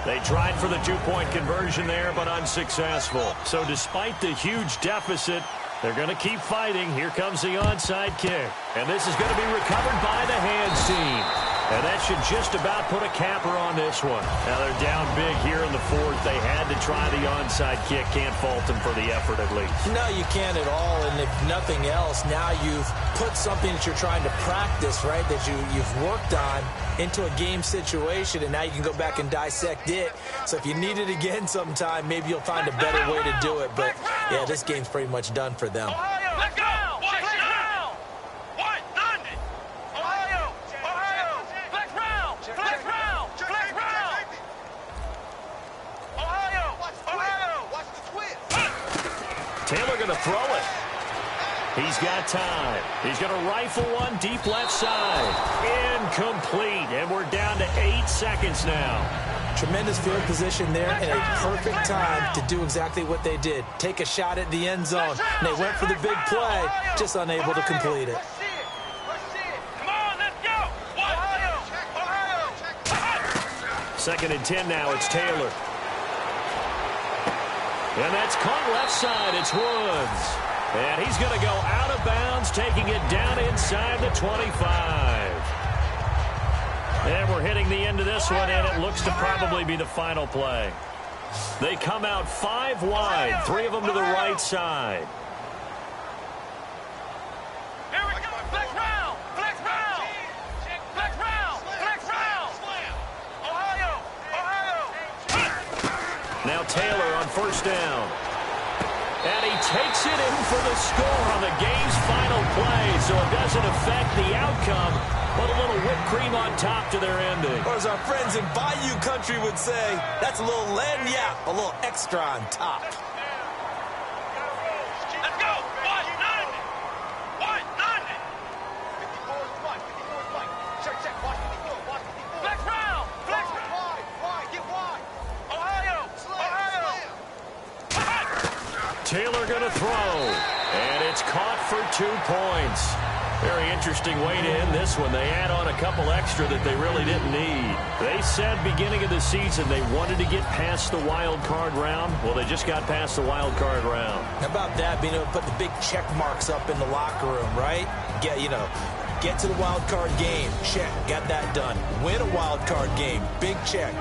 They tried for the 2-point conversion there, but unsuccessful. So despite the huge deficit, they're going to keep fighting. Here comes the onside kick. And this is going to be recovered by the hands team. And that should just about put a capper on this one. Now they're down big here in the 4th. They had to try the onside kick. Can't fault them for the effort at least. No, you can't at all. And if nothing else, now you've put something that you're trying to practice, right, that you've worked on into a game situation, and now you can go back and dissect it. So if you need it again sometime, maybe you'll find a better way to do it. But, yeah, this game's pretty much done for them. Let's go! Taylor going to throw it. He's got time. He's going to rifle one deep left side. Incomplete. And we're down to 8 seconds now. Tremendous field position there and a perfect time to do exactly what they did. Take a shot at the end zone. And they went for the big play, just unable to complete it. Come on, let's go! Second and 10 now. It's Taylor. And that's caught left side. It's Woods. And he's going to go out of bounds, taking it down inside the 25. And we're hitting the end of this one, and it looks to probably be the final play. They come out 5 wide, 3 of them to the right side. Here we go! Flex round! Flex round! Flex round! Flex round! Ohio! Now Taylor on first down. And he takes it in for the score on the game's final play, so it doesn't affect the outcome, but a little whipped cream on top to their ending. Or as our friends in Bayou Country would say, that's a little lagniappe, a little extra on top. Let's go! Watch nothing! Watch nothing! 54 is right. 54 is right. Check. Watch 54. Watch 54. Flex round! Flex round! Wide. Get wide. Ohio! Taylor going to throw, and it's caught for 2 points. Very interesting way to end this one. They add on a couple extra that they really didn't need. They said beginning of the season they wanted to get past the wild card round. Well, they just got past the wild card round. How about that, being able to put the big check marks up in the locker room, right? Get to the wild card game. Check. Got that done. Win a wild card game. Big check.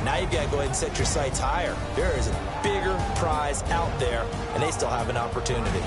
Now you've got to go ahead and set your sights higher. There is a bigger prize out there, and they still have an opportunity.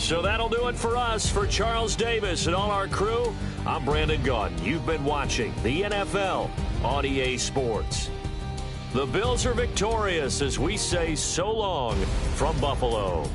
So that'll do it for us. For Charles Davis and all our crew, I'm Brandon Gaudin. You've been watching the NFL on EA Sports. The Bills are victorious as we say so long from Buffalo.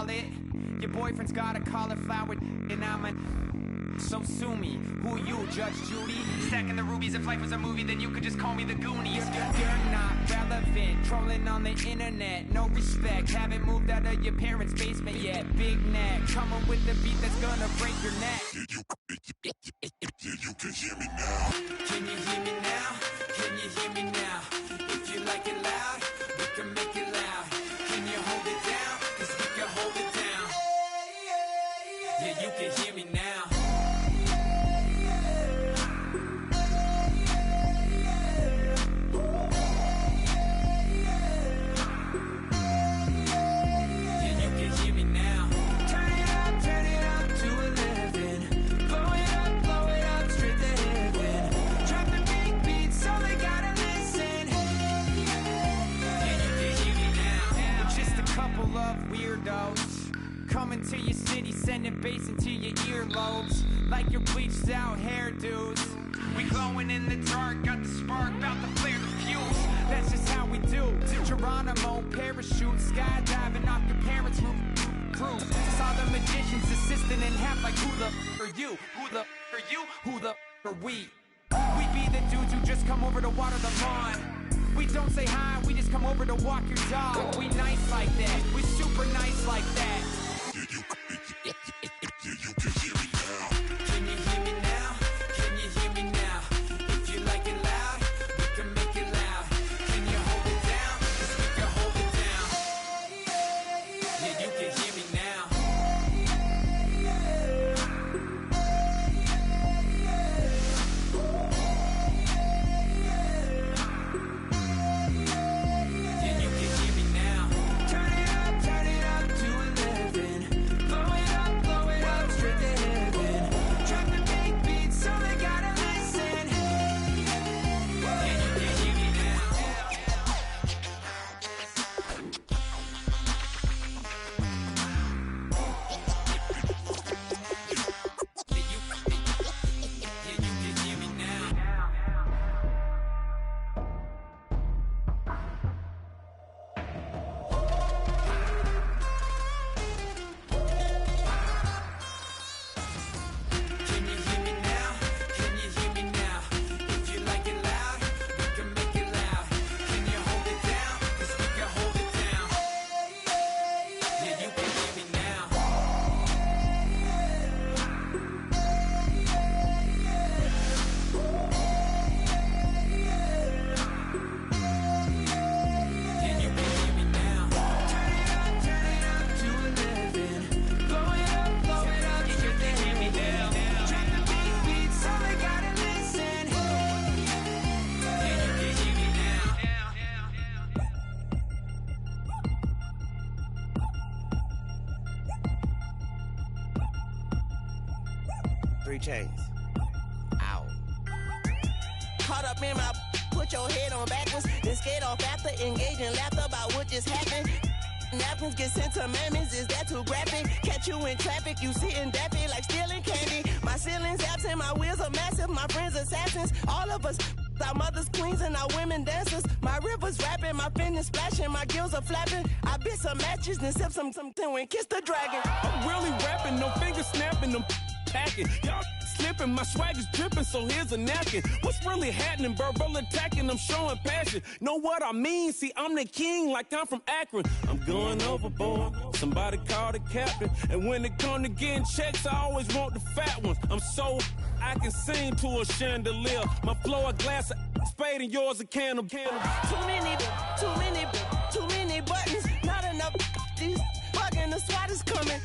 wallet. Your boyfriend's got a cauliflower, and I'm a... So sue me. Who you, Judge Judy? Stacking the rubies. If life was a movie, then you could just call me the Goonies. You're not relevant. Trolling on the internet. No respect. Haven't moved out of your parents' basement yet. Big neck. Coming with the beat that's gonna break your neck. You can hear me now. Can you hear me now? Can you hear me now? If you like it loud, we can make it loud. Can you hold it down? 'Cause we can hold it down. Yeah, you can hear me now. Yeah, you can hear me now. Turn it up to 11. Blow it up straight to heaven. Drop the big beat so they gotta listen. Yeah, you can hear me now. We're just a couple of weirdos coming to your city, sending bass into your earlobes like your bleached out hairdos. We glowing in the dark, got the spark, about to flare the fuse. That's just how we do. Geronimo, parachute, skydiving off your parents' roof. Crew. Saw the magician's assistant in half like who the are you? Who the are you? Who the are we? We be the dudes who just come over to water the lawn. We don't say hi, we just come over to walk your dog. We nice like that, we super nice like that. You can hear me now. Can you hear me now? Can you hear me now? If you like it loud, we can make it loud. Can you hold it down? 'Cause we can hold it down. Yeah, you can hear me now. Yeah, you can hear me now. Turn it up to 11. Blow it up straight to heaven. Drop the big beat so they gotta listen. Yeah, you can hear me now. Yeah, you can hear me now. 'Can you hear me now? Can you hear me now? If you like it loud, we can make it loud. Can you hold it down? 'Cause we can hold it down. Yeah, you can hear me now. Yeah, you can hear me now. Turn it up to 11. Blow it up straight to hear me now. Drop the big beat so they gotta listen. Yeah, you can hear me now. 3 chains. Ow. Caught up in my, put your head on backwards, then skate off after engaging laughter about what just happened. Napkins get sent to mammies, is that too graphic? Catch you in traffic, you sitting daffy like stealing candy. My ceilings absent, my wheels are massive, my friends assassins. All of us, our mothers queens and our women dancers. My rivers rapping, my fingers splashing, my gills are flapping. I bit some matches, then sip something and kiss the dragon. I'm really rapping, no fingers snapping, them packing. Y'all slipping, my swag is dripping, so here's a napkin. What's really happening? Verbal attacking, I'm showing passion. Know what I mean? See, I'm the king, like I'm from Akron. I'm going overboard. Somebody call the captain. And when it come to getting checks, I always want the fat ones. I'm so I can sing to a chandelier. My flow a glass of spade and yours a can of candle. Too many buttons, not enough. These bugging, the SWAT is coming.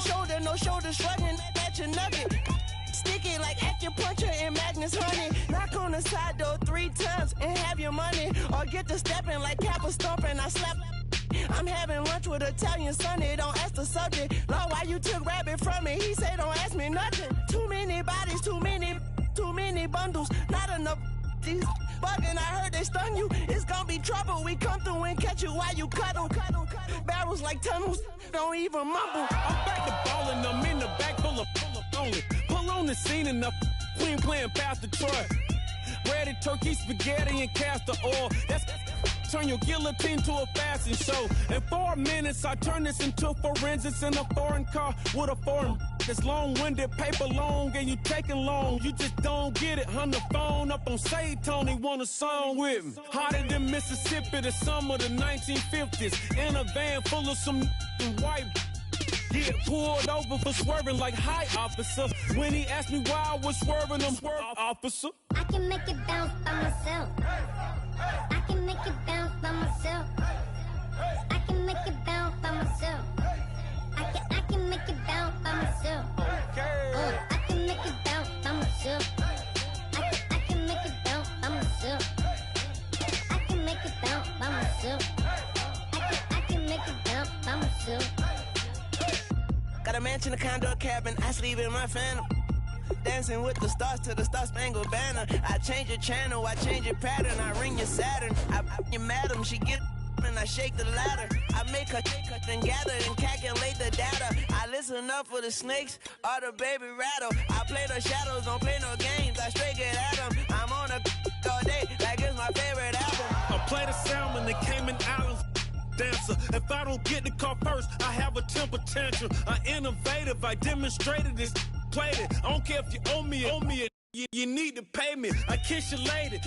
Shoulder, no shoulder, shrugging at your nugget. Sticky like acupuncture and Magnus honey. Knock on the side door 3 times and have your money. Or get to stepping like Kappa stomping. I slap. I'm having lunch with Italian Sonny. Don't ask the subject. Lord, why you took rabbit from me? He say don't ask me nothing. Too many bodies, too many bundles. Not enough. These bugging, I heard they stun you. It's gonna be trouble. We come through and catch you while you cuddle. Barrels like tunnels. Don't even mumble. I'm back to ballin', I'm in the back full of only. Pull on the scene and the queen playing Pastor Troy. Breaded turkey, spaghetti, and castor oil. That's turn your guillotine to a fashion show. In 4 minutes, I turn this into forensics in a foreign car with a foreign. It's long-winded, paper long, and you taking long. You just don't get it. Hung the phone up on Say Tony, want a song with me. Hotter than Mississippi, the summer of the 1950s. In a van full of some white. Get pulled over for swerving like hi, officer. When he asked me why I was swerving, I'm swerve, officer. I can make it bounce by myself. I can make it bounce by myself. I can make it bounce by myself. I can make it bounce by myself. Oh, I can make it bounce by myself. I can make it bounce by myself. I can make it bounce by myself. I can make it bounce by myself. Got a mansion, a condo, a cabin, I sleep in my phantom. Dancing with the stars to the Star-Spangled Banner. I change your channel, I change your pattern, I ring your Saturn. I your madam, she get and I shake the ladder. I make her and gather and calculate the data. I listen up for the snakes or the baby rattle. I play the shadows, don't play no games, I straight get at them. I'm on a all day like it's my favorite album. I play the salmon, the Cayman Islands. Dancer. If I don't get the car first, I have a temper tantrum. I innovative, I demonstrated this, played it. I don't care if you owe me it. You need to pay me. I kiss your lady,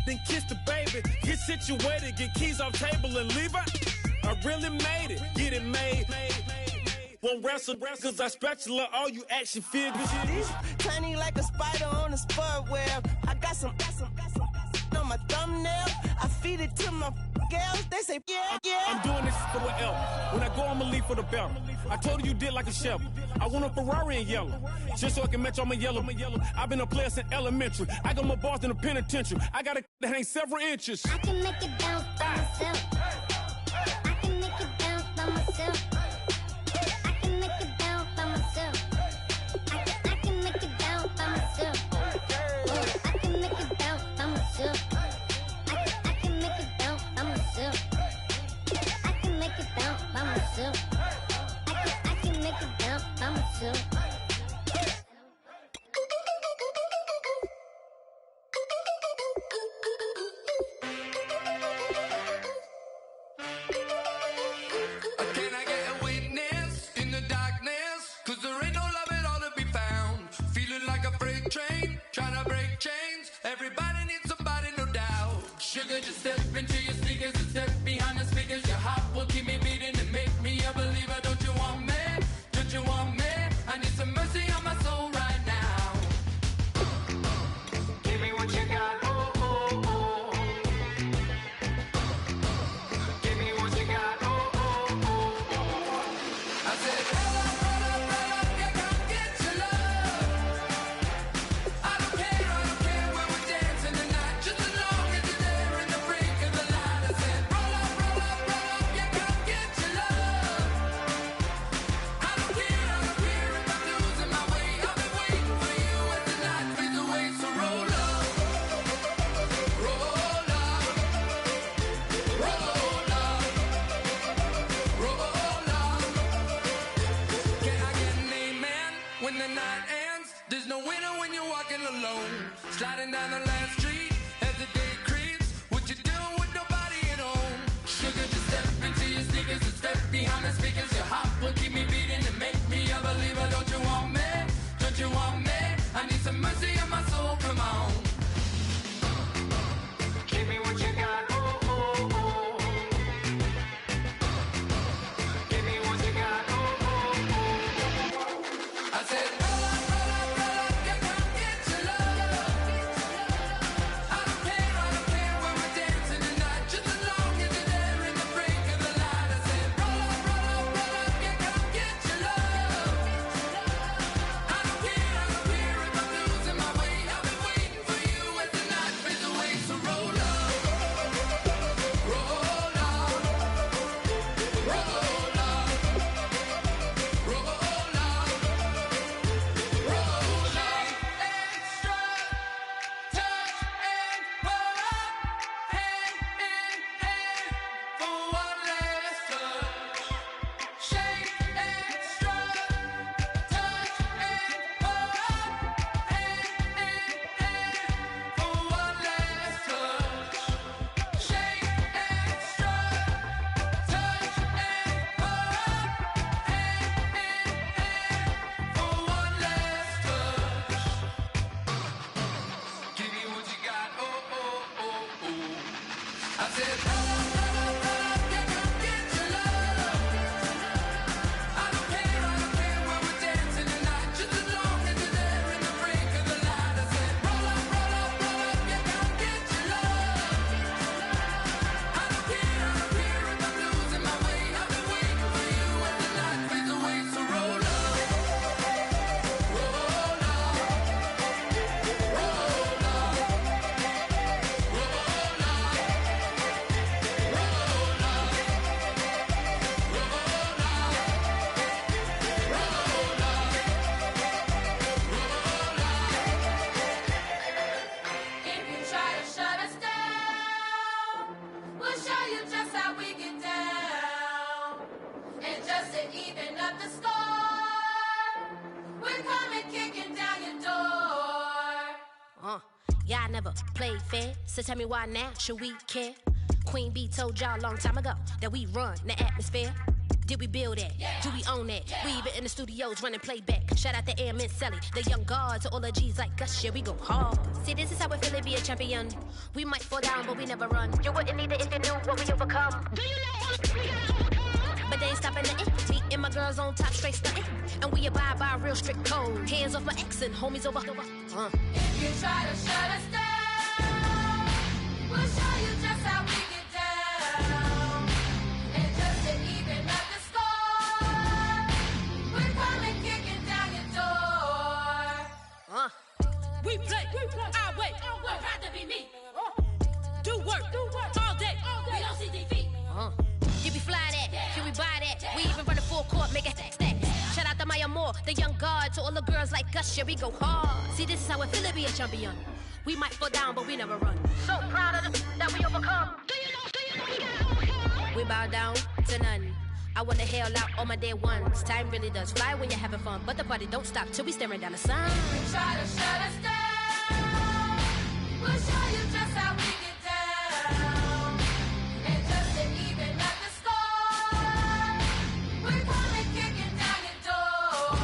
then kiss the baby. Get situated, get keys off table and leave her. I really made it, get it made. Won't wrestle, cause I spatula all you action figures. Tiny like a spider on a spud web. I got some on my thumbnail. I feed it to my girls. They say, yeah. I'm doing this for the L. When I go, I'ma leave for the belt. I told you did like a Chevy. I want a Ferrari in yellow. Just so I can match all my yellow. I've been a player since elementary. I got my bars in the penitentiary. I got a that hangs several inches. I can make it bounce by myself. I can make it bounce by myself. I can make it bounce by myself. I can make it bounce by myself. Oh, I can make it bounce by myself. I can make it bounce by myself. I can make it bounce by myself. I can make it bounce by myself. Can I get a witness in the darkness? Cause there ain't no love at all to be found. Feeling like a freight train, trying to break chains. Everybody needs somebody, no doubt. Sugar, just step into your sneakers and step behind the speakers. Your heart will keep me beating and make me a believer. Don't you want me? Don't you want me? I need some mercy on my soul right now. Give me what you got, oh, oh, oh. Give me what you got, oh, oh, oh. I said, roll up, yeah, come get your love. I don't care when we're dancing tonight, just as long as you're there in the brink of the light. I said, roll up, yeah, come get your love. I don't care if I'm losing my way. I've been waiting for you as the night fades away. So roll up, roll up, roll up, roll up. Can I get an amen when the night ends? There's no winner when you're walking alone. Sliding down the last street as the day creeps. What you doing with nobody at home? Sugar, just step into your sneakers and step behind the speakers. Your heart will keep me beating and make me a believer. Don't you want me? Don't you want me? I need some mercy on my soul, come on. Give me what you got, oh, oh, oh. Give me what you got, oh, oh, oh. I said, roll up, yeah, come get your love. I don't care when we're dancing tonight, just as long as you're there in the brink of the light. I said, roll up, yeah, come get your love. I don't care if I'm losing my said, roll up, roll up, roll up, yeah, come get your love. I don't care where we're dancing tonight, just as long as you're there in the break of the light. I said, roll up, roll up, roll up, yeah, come get your love. I don't care if I'm losing my way. I've been waiting for you as the night fades away. So roll up, roll up, roll up, roll up. If you try to shut us down, we'll show you just how we get down. And just to even up the score, we're coming kicking down your door. Y'all never played fair, so tell me why now should we care? Queen Bee told y'all a long time ago that we run the atmosphere. Did we build that? Yeah. Do we own that? Yeah. We even in the studios running playback. Shout out to Airman Sally, the young guards, to all the G's like us. Yeah, we go hard. See, this is how it feel to be a champion. We might fall down, but we never run. You wouldn't need it if you knew what we overcome. Do you know all we gotta overcome? But they ain't stopping nothing. Me and my girls on top, straight stunting. And we abide by a real strict code. Hands off my ex and homies over. If you try to shut us down, we'll show you just how we get down. And just to even up the score, we're coming kicking down your door. We play, our way. Would rather be me. Do work, all day. We don't see defeat. You be fly that, can we buy that? We even run the full court, make it stack. Shout out to Maya Moore, the young guard, to all the girls like us, yeah, we go hard. See, this is how it feel to be a champion. We might fall down, but we never run. So proud of that we overcome. Do you know we gotta overcome? We bow down to none. I wanna hail out all my day ones. Time really does fly when you're having fun, but the party don't stop till we staring down the sun. If you try to shut us down, we'll show you just how we get down. And just to even up the score, we're coming kicking down your door.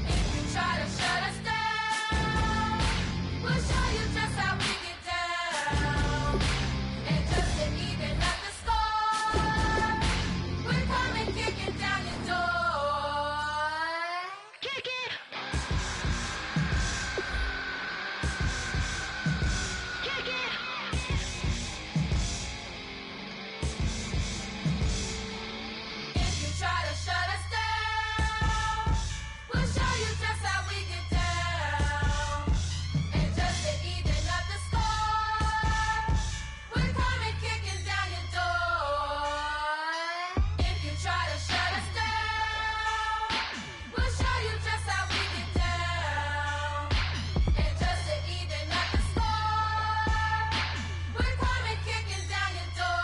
If you try to shut us down, we'll show you just how we get down. And just to even up the score, we're coming kicking down your door. Kick it! Kick it! If you try to shut us down, we'll show you just how we get down. And just to even up the score, we're coming kicking down your door. If you try to shut us down, we'll show you just how we get down. And just to even up the score, we're coming kicking down your door.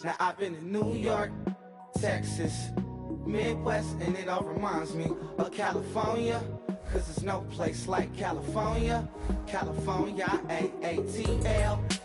Now I've been in New York, Texas, Midwest, and it all reminds me of California. Cause there's no place like California. California, A-A-T-L-M-I-A.